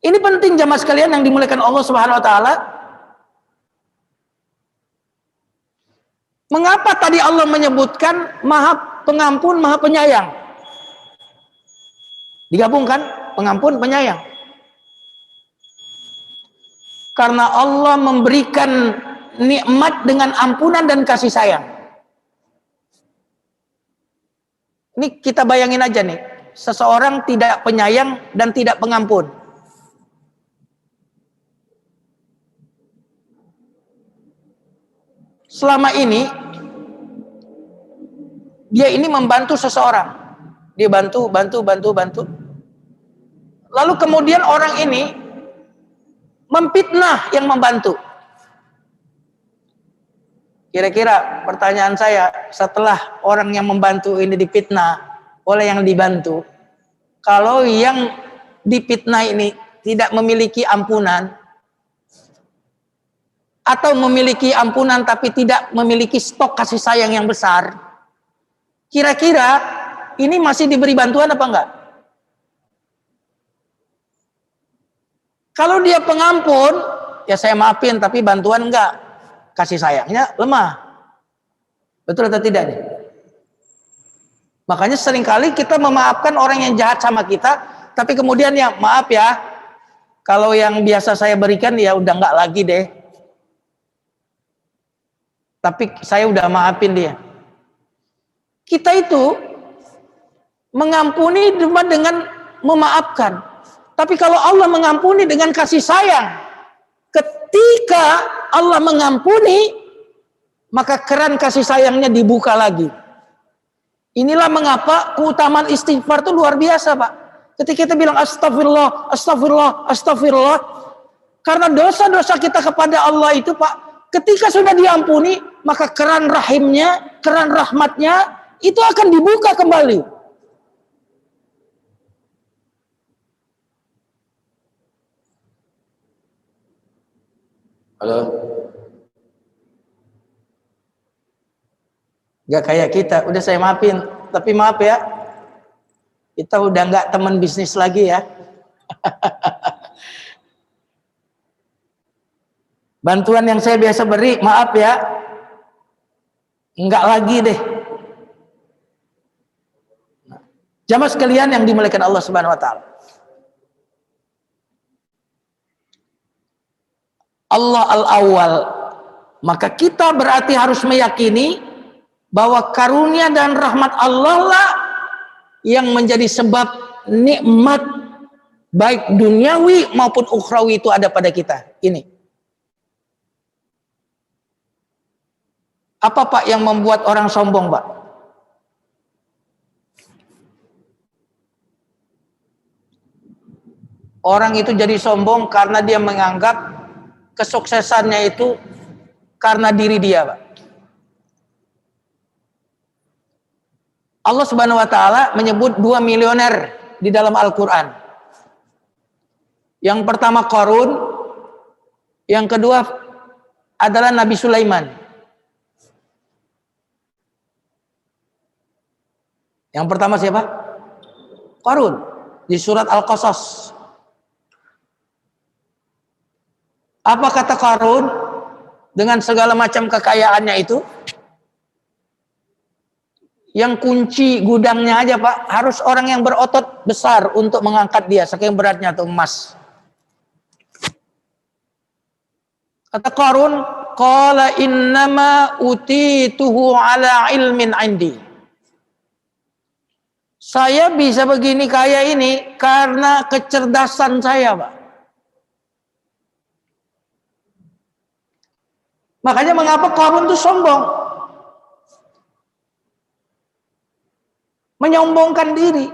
Ini penting jamaah sekalian yang dimuliakan Allah Subhanahu wa taala. Mengapa tadi Allah menyebutkan Maha Pengampun, Maha Penyayang? Digabungkan, pengampun, penyayang. Karena Allah memberikan nikmat dengan ampunan dan kasih sayang. Ini kita bayangin aja nih, seseorang tidak penyayang dan tidak pengampun. Selama ini dia ini membantu seseorang. Dia bantu. Lalu kemudian orang ini memfitnah yang membantu. Kira-kira pertanyaan saya, setelah orang yang membantu ini difitnah oleh yang dibantu, kalau yang difitnah ini tidak memiliki ampunan, atau memiliki ampunan tapi tidak memiliki stok kasih sayang yang besar, kira-kira ini masih diberi bantuan apa enggak? Kalau dia pengampun, ya saya maafin, tapi bantuan enggak. Kasih sayangnya lemah. Betul atau tidak nih? Makanya seringkali kita memaafkan orang yang jahat sama kita, tapi kemudian ya maaf ya, kalau yang biasa saya berikan ya udah enggak lagi deh. Tapi saya udah maafin dia. Kita itu mengampuni cuma dengan memaafkan. Tapi kalau Allah mengampuni dengan kasih sayang, ketika Allah mengampuni, maka keran kasih sayangnya dibuka lagi. Inilah mengapa keutamaan istighfar itu luar biasa Pak. Ketika kita bilang astagfirullah, astagfirullah, astagfirullah, karena dosa-dosa kita kepada Allah itu Pak, ketika sudah diampuni, maka keran rahimnya, keran rahmatnya itu akan dibuka kembali. Halo. Gak kayak kita, udah saya maafin. Tapi maaf ya, kita udah nggak teman bisnis lagi ya. Bantuan yang saya biasa beri, maaf ya, nggak lagi deh. Jamaah sekalian yang dimuliakan Allah Subhanahu wa taala. Allah al-awwal. Maka kita berarti harus meyakini bahwa karunia dan rahmat Allah lah yang menjadi sebab nikmat baik duniawi maupun ukhrawi itu ada pada kita. Ini. Apa Pak yang membuat orang sombong, Pak? Orang itu jadi sombong karena dia menganggap kesuksesannya itu karena diri dia, Pak. Allah Subhanahu wa taala menyebut 2 milioner di dalam Al-Qur'an. Yang pertama Qarun, yang kedua adalah Nabi Sulaiman. Yang pertama siapa? Qarun di surat Al-Qasas. Apa kata Qarun dengan segala macam kekayaannya itu? Yang kunci gudangnya aja Pak, harus orang yang berotot besar untuk mengangkat dia, saking beratnya tuh emas. Kata Qarun, qala innama utituhu ala ilmin indi. Saya bisa begini kaya ini karena kecerdasan saya, Pak. Makanya mengapa Qarun itu sombong? Menyombongkan diri.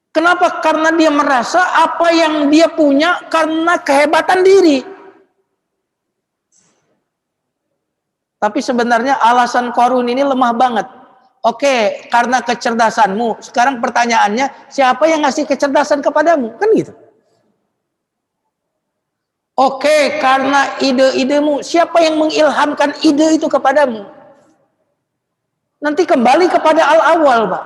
Kenapa? Karena dia merasa apa yang dia punya karena kehebatan diri. Tapi sebenarnya alasan Qarun ini lemah banget. Oke, karena kecerdasanmu. Sekarang pertanyaannya, siapa yang ngasih kecerdasan kepadamu? Kan gitu. Oke, karena ide-idemu. Siapa yang mengilhamkan ide itu kepadamu? Nanti kembali kepada al-awwal, Pak.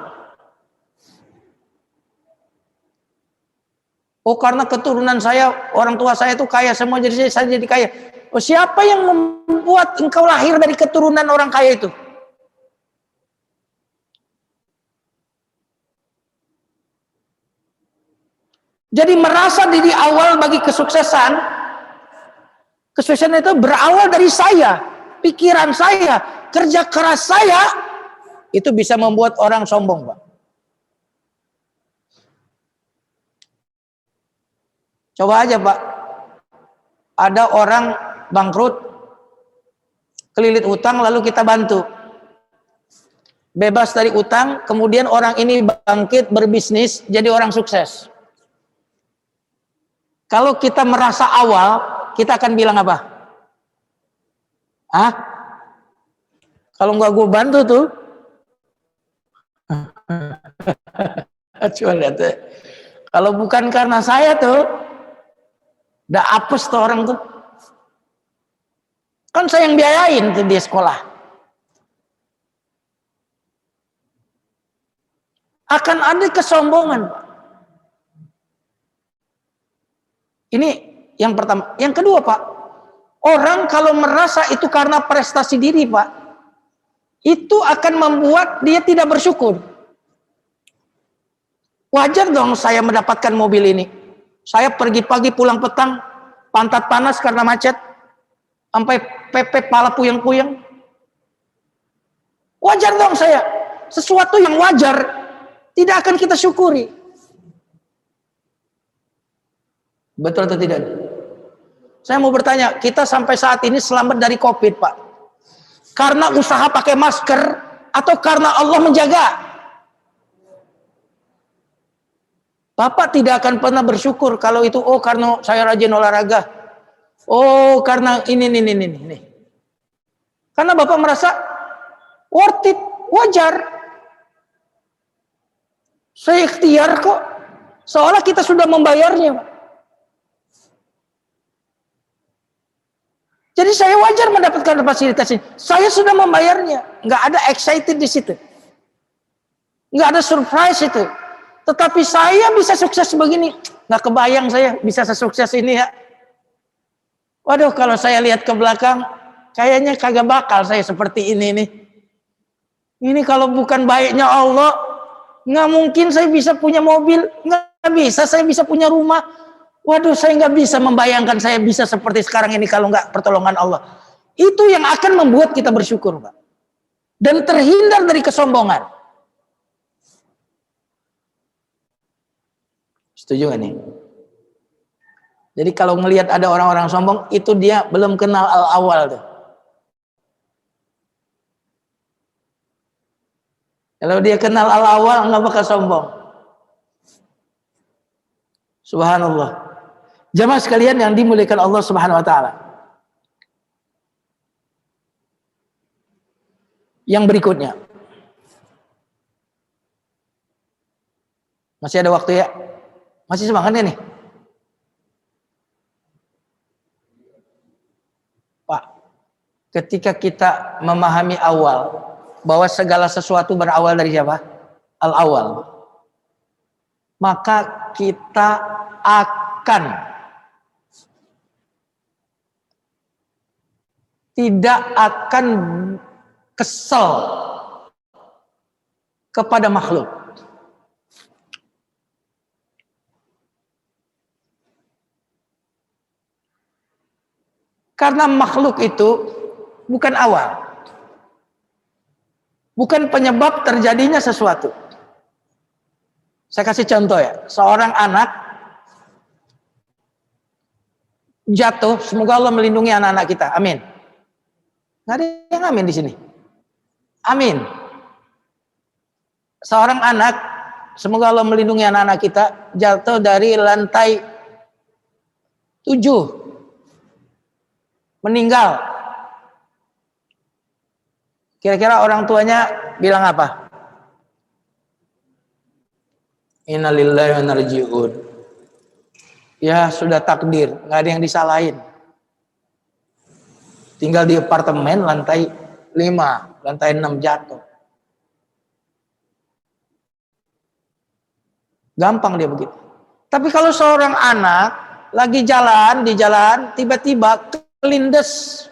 Oh, karena keturunan saya, orang tua saya itu kaya semua, jadi saya jadi kaya. Oh, siapa yang membuat engkau lahir dari keturunan orang kaya itu? Jadi merasa diri awal bagi kesuksesan itu berawal dari saya, pikiran saya, kerja keras saya, itu bisa membuat orang sombong, Pak. Coba aja, Pak. Ada orang bangkrut, kelilit utang, lalu kita bantu. Bebas dari utang, kemudian orang ini bangkit, berbisnis, jadi orang sukses. Kalau kita merasa awal, kita akan bilang apa? Hah? Kalau nggak gue bantu tuh, coba lihat deh. Kalau bukan karena saya tuh, udah apes tuh orang tuh. Kan saya yang biayain tuh dia sekolah. Akan ada kesombongan, Pak. Ini yang pertama. Yang kedua, Pak, orang kalau merasa itu karena prestasi diri, Pak, itu akan membuat dia tidak bersyukur. Wajar dong saya mendapatkan mobil ini. Saya pergi pagi pulang petang, pantat panas karena macet, sampai pepet pala puyeng-puyeng. Wajar dong saya. Sesuatu yang wajar tidak akan kita syukuri. Betul atau tidak? Saya mau bertanya, kita sampai saat ini selamat dari COVID, Pak. Karena usaha pakai masker atau karena Allah menjaga? Bapak tidak akan pernah bersyukur kalau itu, oh karena saya rajin olahraga. Oh karena ini. Karena Bapak merasa worth it, wajar. Saya ikhtiar kok. Seolah kita sudah membayarnya, Pak. Jadi saya wajar mendapatkan fasilitas ini. Saya sudah membayarnya. Nggak ada excited di situ. Nggak ada surprise itu. Tetapi saya bisa sukses begini. Nggak kebayang saya bisa sesukses ini ya. Waduh, kalau saya lihat ke belakang, kayaknya kagak bakal saya seperti ini nih. Ini kalau bukan baiknya Allah, nggak mungkin saya bisa punya mobil. Nggak bisa saya bisa punya rumah. Waduh, saya nggak bisa membayangkan saya bisa seperti sekarang ini kalau nggak pertolongan Allah. Itu yang akan membuat kita bersyukur, Pak. Dan terhindar dari kesombongan. Setuju nggak nih? Jadi kalau ngelihat ada orang-orang sombong, itu dia belum kenal al-awal tuh. Kalau dia kenal al-awal, nggak bakal sombong. Subhanallah. Jamaah sekalian yang dimuliakan Allah Subhanahu wa taala. Yang berikutnya. Masih ada waktu ya? Masih semangat nih? Pak, ketika kita memahami awal, bahwa segala sesuatu berawal dari siapa? Al-awal. Maka kita akan tidak akan kesel kepada makhluk. Karena makhluk itu bukan awal. Bukan penyebab terjadinya sesuatu. Saya kasih contoh ya. Seorang anak jatuh, semoga Allah melindungi anak-anak kita. Amin. Nggak ada yang amin di sini. Amin. Seorang anak, semoga Allah melindungi anak-anak kita, jatuh dari lantai 7. Meninggal. Kira-kira orang tuanya bilang apa? Innalillahi wa inna ilaihi raji'un. Ya sudah takdir, nggak ada yang disalahin. Tinggal di apartemen lantai 5, lantai 6 jatuh. Gampang dia begitu. Tapi kalau seorang anak lagi jalan di jalan, tiba-tiba kelindes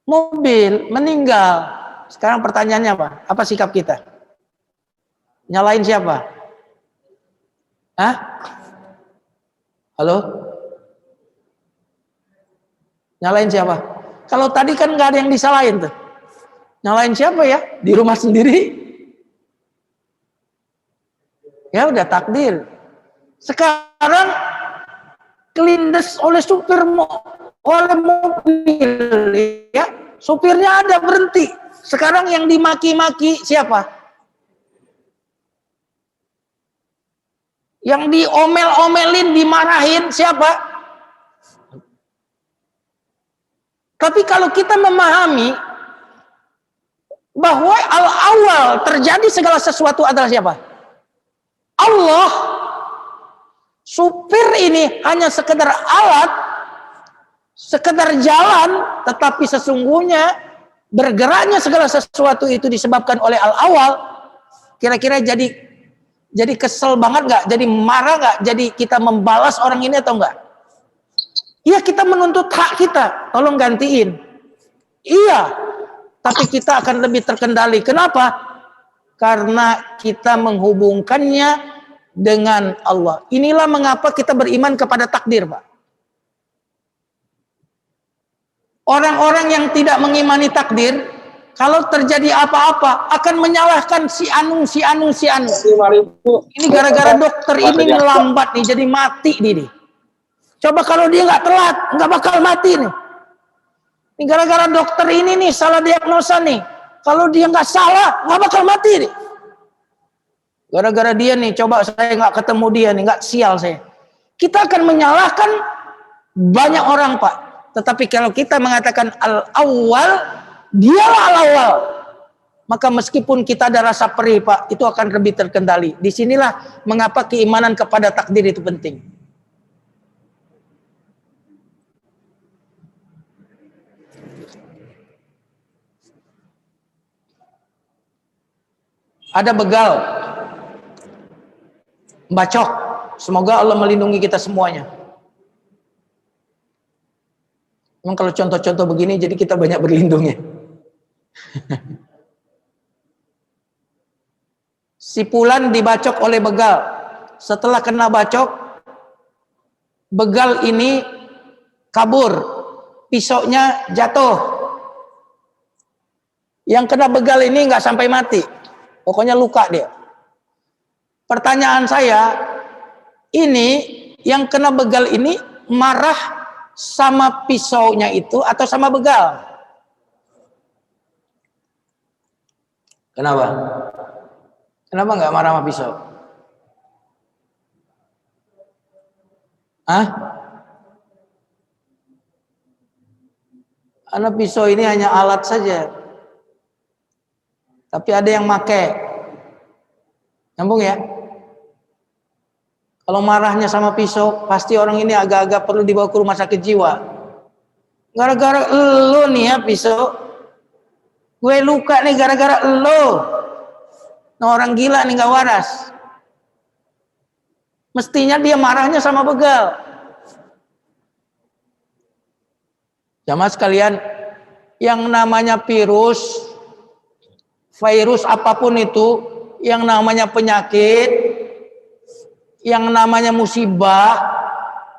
mobil, meninggal. Sekarang pertanyaannya apa? Apa sikap kita? Nyalain siapa? Hah? Halo? Nyalain siapa? Kalau tadi kan nggak ada yang disalahin tuh. Nyalain siapa ya? Di rumah sendiri. Ya udah takdir. Sekarang kelindes oleh supir oleh mobil ya. Supirnya ada berhenti. Sekarang yang dimaki-maki siapa? Yang diomel-omelin, dimarahin siapa? Tapi kalau kita memahami bahwa al-awal terjadi segala sesuatu adalah siapa? Allah. Supir ini hanya sekedar alat, sekedar jalan, tetapi sesungguhnya bergeraknya segala sesuatu itu disebabkan oleh al-awal. Kira-kira jadi kesel banget nggak? Jadi marah nggak? Jadi kita membalas orang ini atau enggak? Iya, kita menuntut hak kita, tolong gantiin. Iya, tapi kita akan lebih terkendali. Kenapa? Karena kita menghubungkannya dengan Allah. Inilah mengapa kita beriman kepada takdir, Pak. Orang-orang yang tidak mengimani takdir, kalau terjadi apa-apa akan menyalahkan si anu. Ini gara-gara dokter ini lambat nih, jadi mati nih. Coba kalau dia nggak telat, nggak bakal mati nih. Ini gara-gara dokter ini nih salah diagnosa nih. Kalau dia nggak salah, nggak bakal mati nih. Gara-gara dia nih, coba saya nggak ketemu dia nih, nggak sial saya. Kita akan menyalahkan banyak orang, Pak. Tetapi kalau kita mengatakan al-awwal, dialah al-awwal. Maka meskipun kita ada rasa perih, Pak, itu akan lebih terkendali. Disinilah mengapa keimanan kepada takdir itu penting. Ada begal, bacok. Semoga Allah melindungi kita semuanya. Memang kalau contoh-contoh begini jadi kita banyak berlindung ya. Si Fulan dibacok oleh begal. Setelah kena bacok, begal ini kabur, pisaunya jatuh. Yang kena begal ini nggak sampai mati, pokoknya luka dia. Pertanyaan saya, ini yang kena begal ini marah sama pisaunya itu atau sama begal? Kenapa? Kenapa nggak marah sama pisau? Hah? Karena pisau ini hanya alat saja. Tapi ada yang make. Nyambung ya? Kalau marahnya sama pisau, pasti orang ini agak-agak perlu dibawa ke rumah sakit jiwa. Gara-gara lo nih ya pisau. Gue luka nih gara-gara lo. Nah, orang gila nih gak waras. Mestinya dia marahnya sama begal. Jamaah sekalian, yang namanya virus apapun itu, yang namanya penyakit, yang namanya musibah,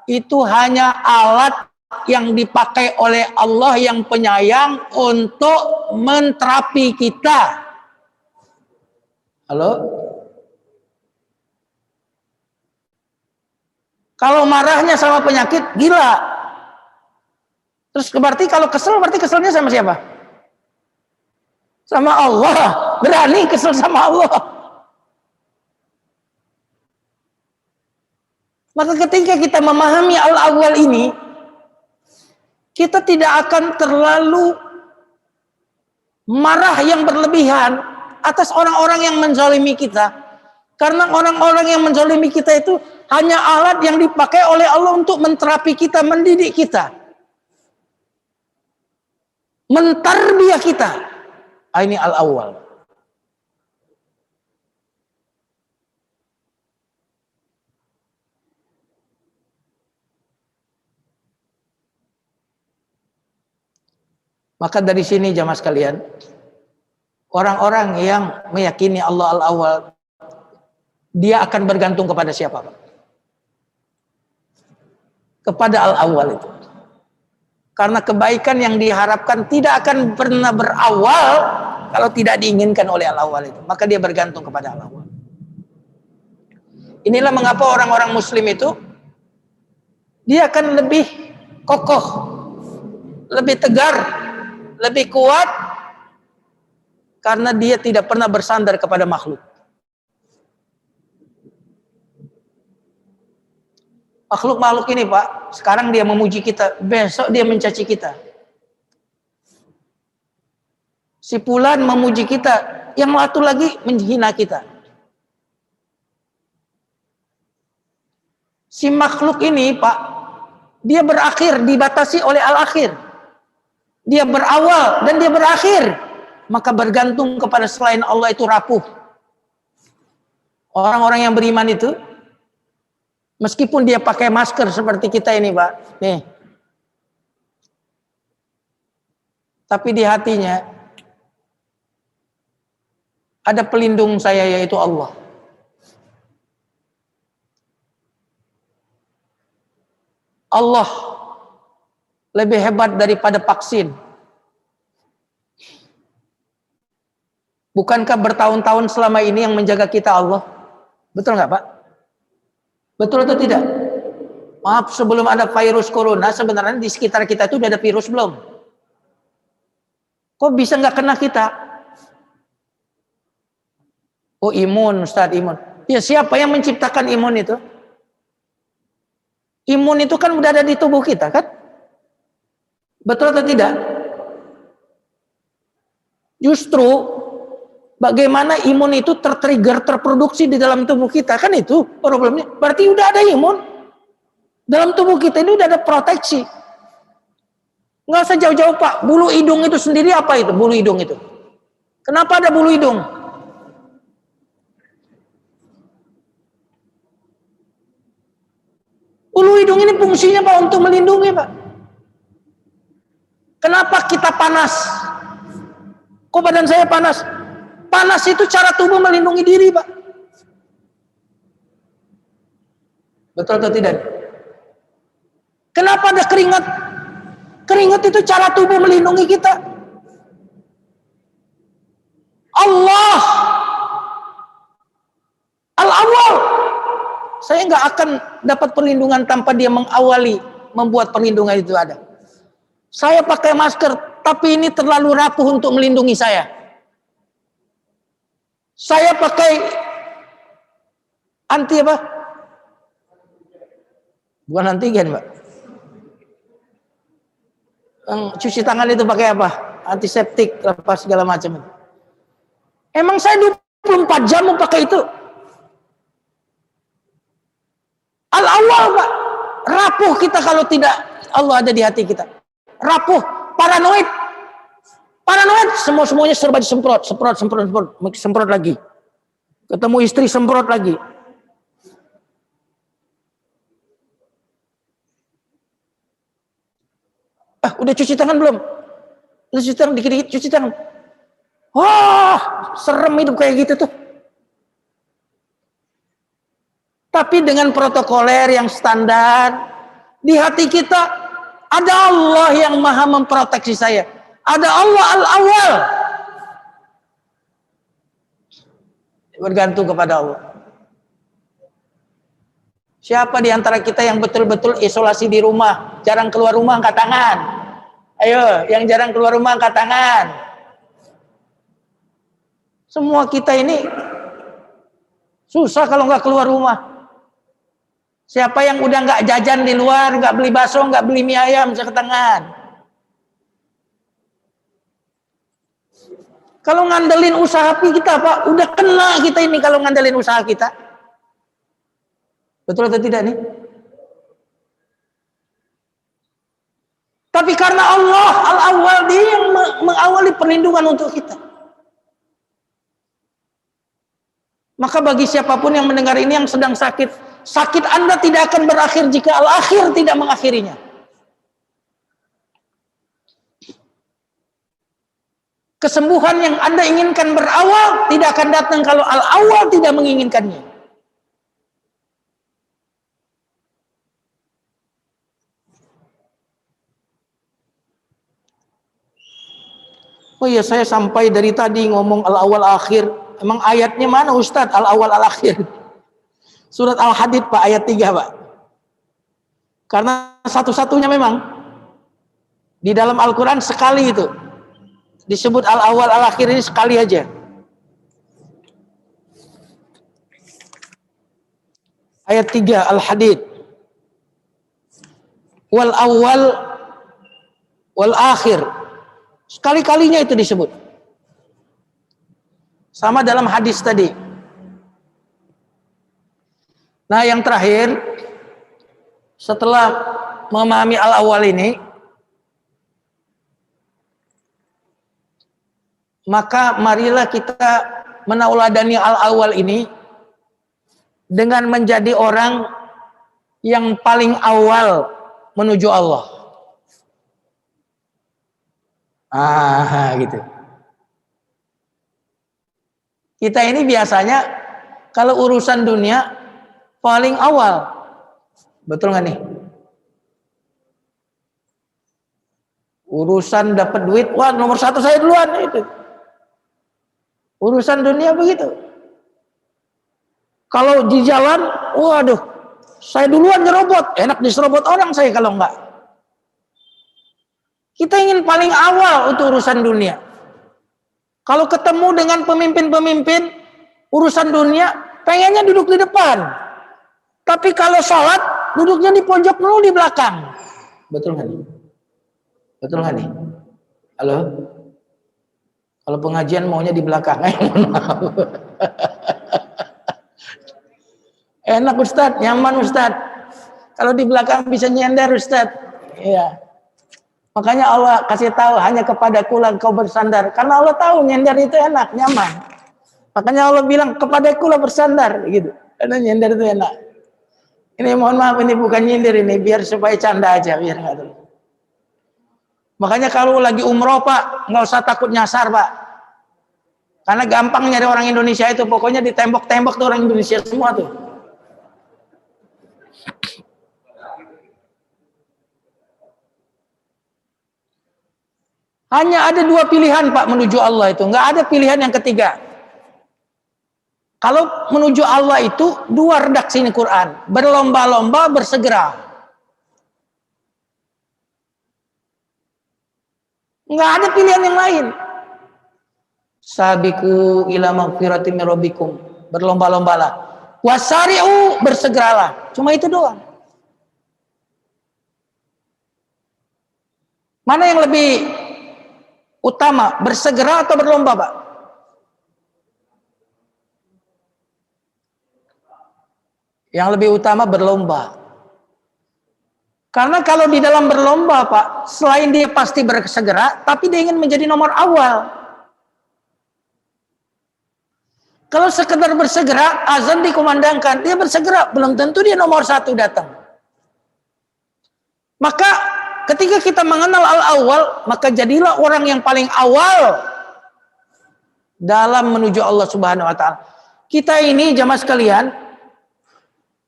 itu hanya alat yang dipakai oleh Allah yang penyayang untuk menterapi kita. Halo? Kalau marahnya sama penyakit, gila. Terus berarti kalau kesel, berarti keselnya sama siapa? Sama Allah. Berani kesel sama Allah. Maka ketika kita memahami al-awwal ini, kita tidak akan terlalu marah yang berlebihan atas orang-orang yang menzalimi kita. Karena orang-orang yang menzalimi kita itu hanya alat yang dipakai oleh Allah untuk menterapi kita, mendidik kita, mentarbiyah kita. Ini al-awwal. Maka dari sini jamaah sekalian, orang-orang yang meyakini Allah al-awwal, dia akan bergantung kepada siapa, Pak? Kepada al-awwal itu. Karena kebaikan yang diharapkan tidak akan pernah berawal kalau tidak diinginkan oleh al-awwal itu. Maka dia bergantung kepada al-awwal. Inilah mengapa orang-orang muslim itu dia akan lebih kokoh, lebih tegar, lebih kuat karena dia tidak pernah bersandar kepada makhluk. Makhluk-makhluk ini, Pak, sekarang dia memuji kita, besok dia mencaci kita. Si Fulan memuji kita, yang satu lagi menghina kita. Si makhluk ini, Pak, dia berakhir, dibatasi oleh al-akhir. Dia berawal dan dia berakhir. Maka bergantung kepada selain Allah itu rapuh. Orang-orang yang beriman itu, meskipun dia pakai masker seperti kita ini, Pak, nih, tapi di hatinya ada pelindung saya, yaitu Allah. Allah lebih hebat daripada vaksin. Bukankah bertahun-tahun selama ini yang menjaga kita Allah? Betul nggak, Pak? Betul atau tidak? Maaf, sebelum ada virus corona, sebenarnya di sekitar kita itu udah ada virus belum? Kok bisa nggak kena kita? Oh, imun, Ustaz, imun. Ya, siapa yang menciptakan imun itu? Imun itu kan udah ada di tubuh kita, kan? Betul atau tidak? Justru bagaimana imun itu tertrigger, terproduksi di dalam tubuh kita, kan itu problemnya. Berarti udah ada imun dalam tubuh kita, ini udah ada proteksi. Nggak usah jauh-jauh, Pak. Bulu hidung itu sendiri apa itu? Bulu hidung itu. Kenapa ada bulu hidung? hidung ini fungsinya Pak untuk melindungi Pak. Kenapa kita panas? Kok badan saya panas? Panas itu cara tubuh melindungi diri Pak. Betul atau tidak? Kenapa ada keringat? Keringat itu cara tubuh melindungi kita. Allah Al-Awwal. Saya nggak akan dapat perlindungan tanpa dia mengawali, membuat perlindungan itu ada. Saya pakai masker, tapi ini terlalu rapuh untuk melindungi saya. Saya pakai anti apa? Bukan antigen, Pak. Cuci tangan itu pakai apa? Antiseptik, apa segala macam. Emang saya 24 jam mau pakai itu? Al-awwal Pak. Rapuh kita kalau tidak Allah ada di hati kita. Rapuh, paranoid. Paranoid, semuanya serba disemprot, semprot lagi. Ketemu istri semprot lagi. Udah cuci tangan belum? Udah cuci tangan, dikit-dikit cuci tangan. Wah, serem hidup kayak gitu tuh. Tapi dengan protokoler yang standar, di hati kita ada Allah yang maha memproteksi saya. Ada Allah Al-Awwal. Bergantung kepada Allah. Siapa di antara kita yang betul-betul isolasi di rumah, jarang keluar rumah, angkat tangan. Ayo, yang jarang keluar rumah, angkat tangan. Semua kita ini susah kalau nggak keluar rumah. Siapa yang udah nggak jajan di luar, nggak beli bakso, nggak beli mie ayam, angkat tangan. Kalau ngandelin usaha kita, Pak, udah kena kita ini kalau ngandelin usaha kita. Betul atau tidak nih? Tapi karena Allah Al-Awwal, dia yang mengawali perlindungan untuk kita. Maka bagi siapapun yang mendengar ini yang sedang sakit, sakit Anda tidak akan berakhir jika Al-Akhir tidak mengakhirinya. Kesembuhan yang Anda inginkan berawal tidak akan datang kalau Al-Awwal tidak menginginkannya. Oh iya, saya sampai dari tadi ngomong Al-Awwal Akhir. Emang ayatnya mana Ustadz? Al-Awwal Al-Akhir. Surat Al-Hadid Pak, ayat 3 Pak. Karena satu-satunya memang di dalam Al-Quran sekali itu disebut Al-Awwal Al-Akhir, ini sekali aja. Ayat 3 Al-Hadid. Wal awwal wal akhir. Sekali-kalinya itu disebut. Sama dalam hadis tadi. Nah, yang terakhir, setelah memahami Al-Awwal ini, maka marilah kita menauladani Al-Awwal ini dengan menjadi orang yang paling awal menuju Allah. Gitu. Kita ini biasanya kalau urusan dunia paling awal. Betul nggak nih? Urusan dapat duit, wah nomor 1 saya duluan itu. Urusan dunia begitu. Kalau di jalan, waduh, saya duluan nyerobot. Enak diserobot orang saya kalau enggak. Kita ingin paling awal untuk urusan dunia. Kalau ketemu dengan pemimpin-pemimpin urusan dunia, pengennya duduk di depan. Tapi kalau sholat, duduknya di pojok dulu di belakang. Betul nggak nih? Betul nggak nih? Halo? Kalau pengajian maunya di belakang. Enak Ustadz, nyaman Ustadz. Kalau di belakang bisa nyender Ustadz. Iya. Makanya Allah kasih tahu hanya kepadaku lah kau bersandar. Karena Allah tahu nyender itu enak, nyaman. Makanya Allah bilang kepadaku lah bersandar gitu. Karena nyender itu enak. Ini mohon maaf, ini bukan nyindir, ini biar supaya canda aja, biar nggak tahu. Makanya kalau lagi umroh Pak, nggak usah takut nyasar Pak. Karena gampang nyari orang Indonesia itu, pokoknya di tembok-tembok tuh orang Indonesia semua tuh. Hanya ada dua pilihan Pak menuju Allah itu, nggak ada pilihan yang ketiga. Kalau menuju Allah itu dua redaksi ini Quran, berlomba-lomba bersegera. Nggak ada pilihan yang lain. Sabiqu ila magfiratin min rabbikum, berlomba-lombalah. Wasari'u, bersegeralah. Cuma itu doang. Mana yang lebih utama, bersegera atau berlomba, Pak? Yang lebih utama berlomba. Karena kalau di dalam berlomba Pak, selain dia pasti bersegera, tapi dia ingin menjadi nomor awal. Kalau sekedar bersegera, azan dikumandangkan, dia bersegera, belum tentu dia nomor satu datang. Maka ketika kita mengenal al-awwal, maka jadilah orang yang paling awal dalam menuju Allah Subhanahu wa Ta'ala. Kita ini jamaah sekalian,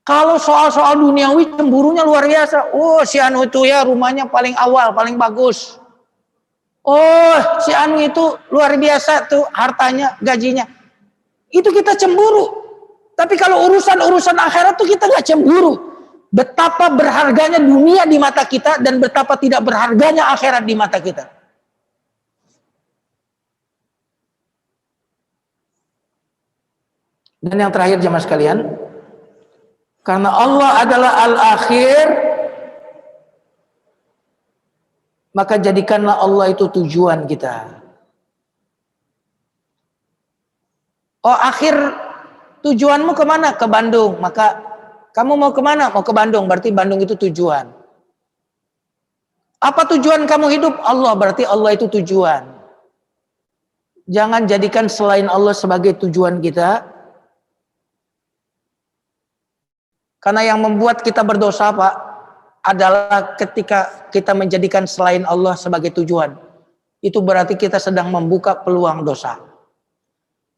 kalau soal-soal duniawi cemburunya luar biasa. Oh, si Anu itu ya rumahnya paling awal, paling bagus. Oh, si Anu itu luar biasa tuh hartanya, gajinya. Itu kita cemburu. Tapi kalau urusan-urusan akhirat tuh kita nggak cemburu. Betapa berharganya dunia di mata kita dan betapa tidak berharganya akhirat di mata kita. Dan yang terakhir jemaah sekalian, karena Allah adalah al-akhir, maka jadikanlah Allah itu tujuan kita. Oh, akhir tujuanmu kemana? Ke Bandung. Maka kamu mau kemana? Mau ke Bandung. Berarti Bandung itu tujuan. Apa tujuan kamu hidup? Allah. Berarti Allah itu tujuan. Jangan jadikan selain Allah sebagai tujuan kita. Karena yang membuat kita berdosa Pak, adalah ketika kita menjadikan selain Allah sebagai tujuan. Itu berarti kita sedang membuka peluang dosa.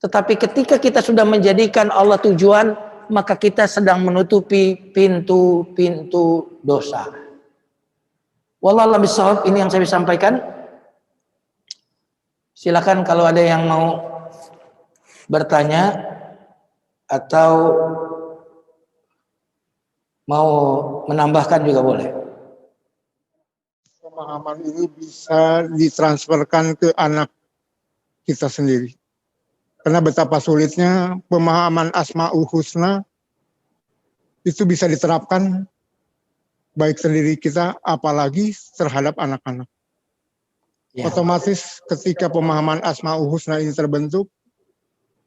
Tetapi ketika kita sudah menjadikan Allah tujuan, maka kita sedang menutupi pintu-pintu dosa. Wallahu a'lam bishawab, ini yang saya bisa sampaikan. Silakan kalau ada yang mau bertanya atau mau menambahkan juga boleh. Pemahaman ini bisa ditransferkan ke anak kita sendiri. Karena betapa sulitnya pemahaman Asmaul Husna itu bisa diterapkan baik sendiri kita apalagi terhadap anak-anak. Ya. Otomatis ketika pemahaman Asmaul Husna ini terbentuk,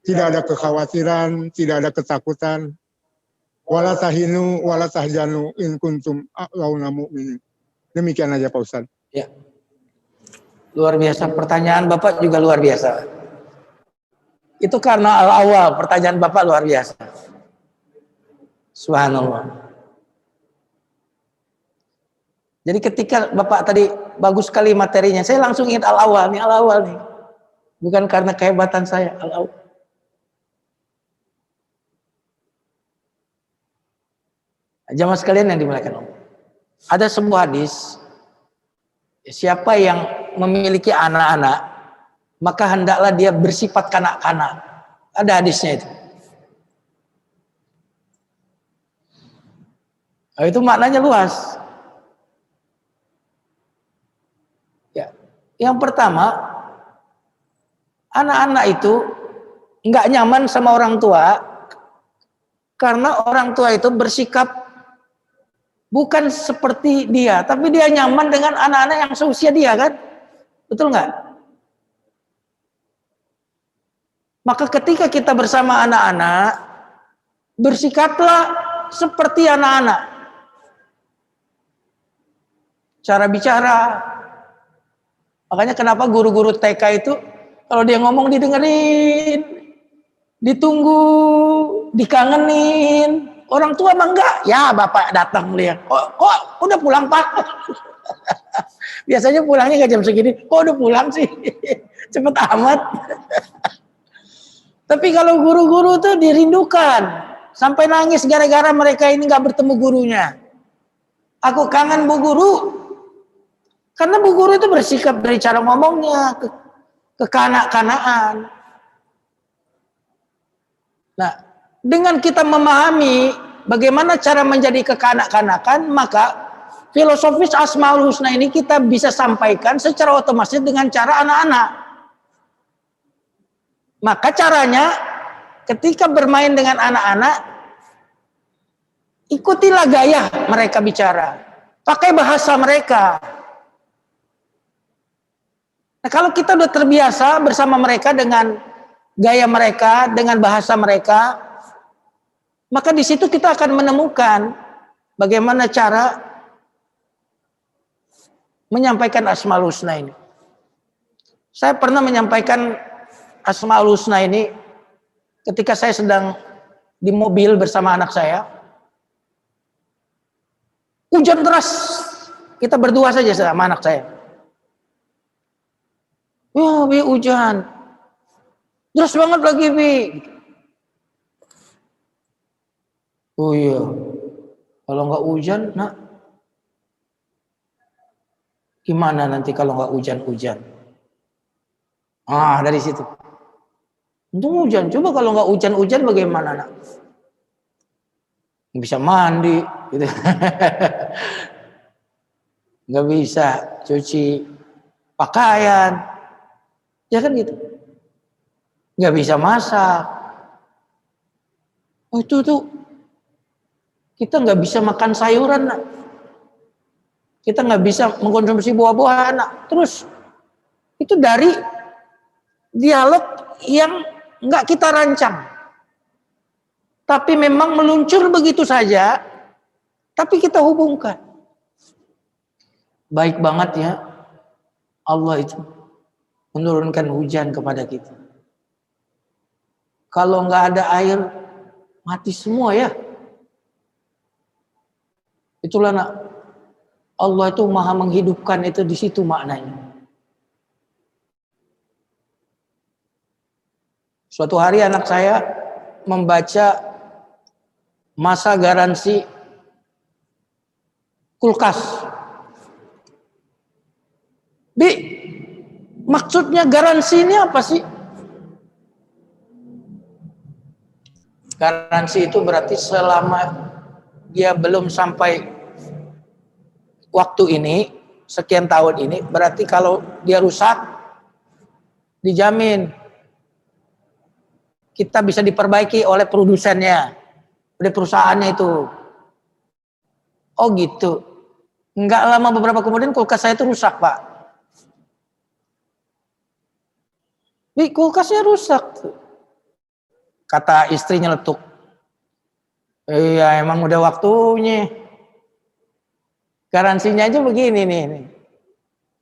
tidak ada kekhawatiran, tidak ada ketakutan. Wala tahinu wala tahjanu in kuntum a'launa mu'minin. Demikian aja Pak Ustadz. Ya. Luar biasa, pertanyaan Bapak juga luar biasa. Itu karena awal pertanyaan Bapak luar biasa. Subhanallah. Jadi ketika Bapak tadi bagus sekali materinya, saya langsung ingat al-awal nih. Bukan karena kehebatan saya, al-awal. Jamaah sekalian yang dimuliakan Allah. Ada sebuah hadis, siapa yang memiliki anak-anak, maka hendaklah dia bersifat kanak-kanak. Ada hadisnya itu. Nah, itu maknanya luas. Ya. Yang pertama, anak-anak itu nggak nyaman sama orang tua karena orang tua itu bersikap bukan seperti dia, tapi dia nyaman dengan anak-anak yang seusia dia, kan? Betul nggak? Maka ketika kita bersama anak-anak, bersikaplah seperti anak-anak. Cara bicara. Makanya kenapa guru-guru TK itu, kalau dia ngomong didengerin, ditunggu, dikangenin. orang tua mah enggak. Ya bapak datang lihat. Kok udah pulang pak? Biasanya pulangnya nggak jam segini. Kok udah pulang sih? Cepet amat. Tapi kalau guru-guru tuh dirindukan. Sampai nangis gara-gara mereka ini nggak bertemu gurunya. Aku kangen bu guru. Karena bu guru itu bersikap dari cara ngomongnya. Kekanak-kanaan. Nah, dengan kita memahami bagaimana cara menjadi kekanak-kanakan, maka filosofis Asmaul Husna ini kita bisa sampaikan secara otomatis dengan cara anak-anak. Maka caranya ketika bermain dengan anak-anak, ikutilah gaya mereka bicara. Pakai bahasa mereka. Nah, kalau kita udah terbiasa bersama mereka dengan gaya mereka, dengan bahasa mereka, maka di situ kita akan menemukan bagaimana cara menyampaikan Asmaul Husna ini. Saya pernah menyampaikan Asmaul Husna ini ketika saya sedang di mobil bersama anak saya. Hujan deras, kita berdua saja sama anak saya. Wah, Bi, hujan. Deras banget lagi, Bi. Oh iya. Kalau nggak hujan, nak. Gimana nanti kalau nggak hujan-hujan? Ah, dari situ. Untung hujan. Coba kalau nggak hujan-hujan bagaimana, nak? Bisa mandi, gitu. Nggak bisa cuci pakaian. Ya kan gitu. Nggak bisa masak. Oh itu tuh kita nggak bisa makan sayuran, nak. Kita nggak bisa mengkonsumsi buah-buahan, nak. Terus itu dari dialog yang nggak kita rancang, tapi memang meluncur begitu saja, tapi kita hubungkan. Baik banget ya Allah itu menurunkan hujan kepada kita. Kalau nggak ada air, mati semua ya. Itulah nak, Allah itu maha menghidupkan, itu di situ maknanya. Suatu hari anak saya membaca masa garansi kulkas. Bi, maksudnya garansi ini apa sih? Garansi itu berarti selama dia belum sampai waktu ini, sekian tahun ini, berarti kalau dia rusak, dijamin kita bisa diperbaiki oleh produsennya, oleh perusahaannya itu. Oh gitu. Enggak lama beberapa kemudian kulkas saya itu rusak, Pak. Bi, kulkasnya rusak. Kata istrinya letuk. Iya, emang udah waktunya. Garansinya aja begini nih.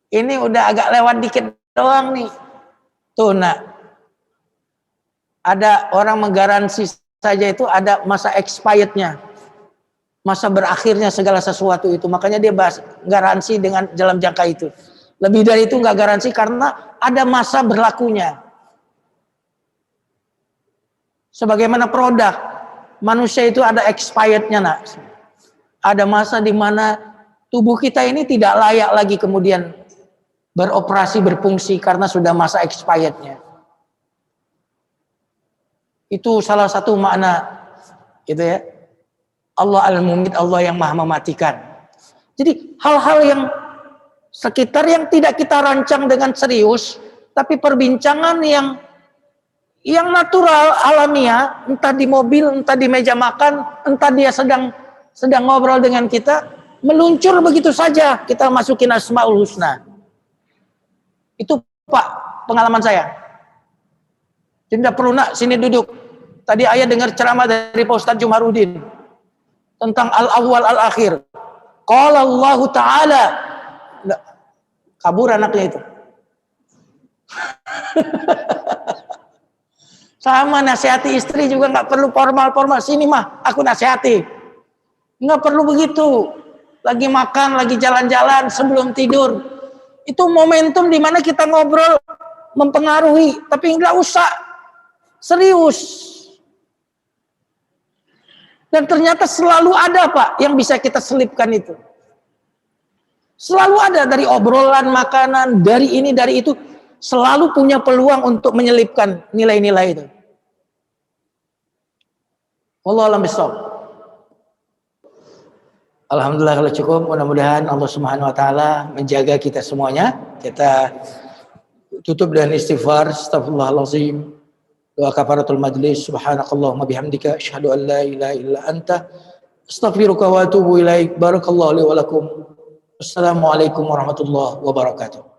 Ini udah agak lewat dikit doang nih. Tuh nak. Ada orang menggaransi saja itu ada masa expirednya. Masa berakhirnya segala sesuatu itu. Makanya dia bahas garansi dengan dalam jangka itu. Lebih dari itu nggak garansi karena ada masa berlakunya. Sebagaimana produk, manusia itu ada expirednya, nak. Ada masa di mana tubuh kita ini tidak layak lagi kemudian beroperasi, berfungsi karena sudah masa expirednya. Itu salah satu makna, gitu ya. Allah al-mumit, Allah yang maha mematikan. Jadi hal-hal yang sekitar yang tidak kita rancang dengan serius, tapi perbincangan yang natural, alamiah, entah di mobil, entah di meja makan, entah dia sedang ngobrol dengan kita, meluncur begitu saja kita masukin Asmaul Husna. Itu Pak pengalaman saya. Tidak perlu nak sini duduk. Tadi ayah dengar ceramah dari Pak Ustadz Jumaruddin tentang al-awwal al-akhir. Qala Allah Ta'ala. Kabur anaknya itu. Sama nasihati istri juga nggak perlu formal-formal. Sini mah, aku nasihati. Nggak perlu begitu. Lagi makan, lagi jalan-jalan sebelum tidur. Itu momentum di mana kita ngobrol mempengaruhi. Tapi nggak usah serius. Dan ternyata selalu ada Pak yang bisa kita selipkan itu. Selalu ada dari obrolan, makanan, dari ini, dari itu. Selalu punya peluang untuk menyelipkan nilai-nilai itu. Wallahu a'lam bishawab. Alhamdulillah kalau cukup. Mudah-mudahan Allah Subhanahu wa taala menjaga kita semuanya. Kita tutup dengan istighfar. Astaghfirullahalazim. Doa kafaratul majlis. Subhanakallahumma bihamdika asyhadu an la ilaha illa anta astaghfiruka wa atubu ilaik. Barakallahu li wa lakum. Assalamualaikum warahmatullahi wabarakatuh.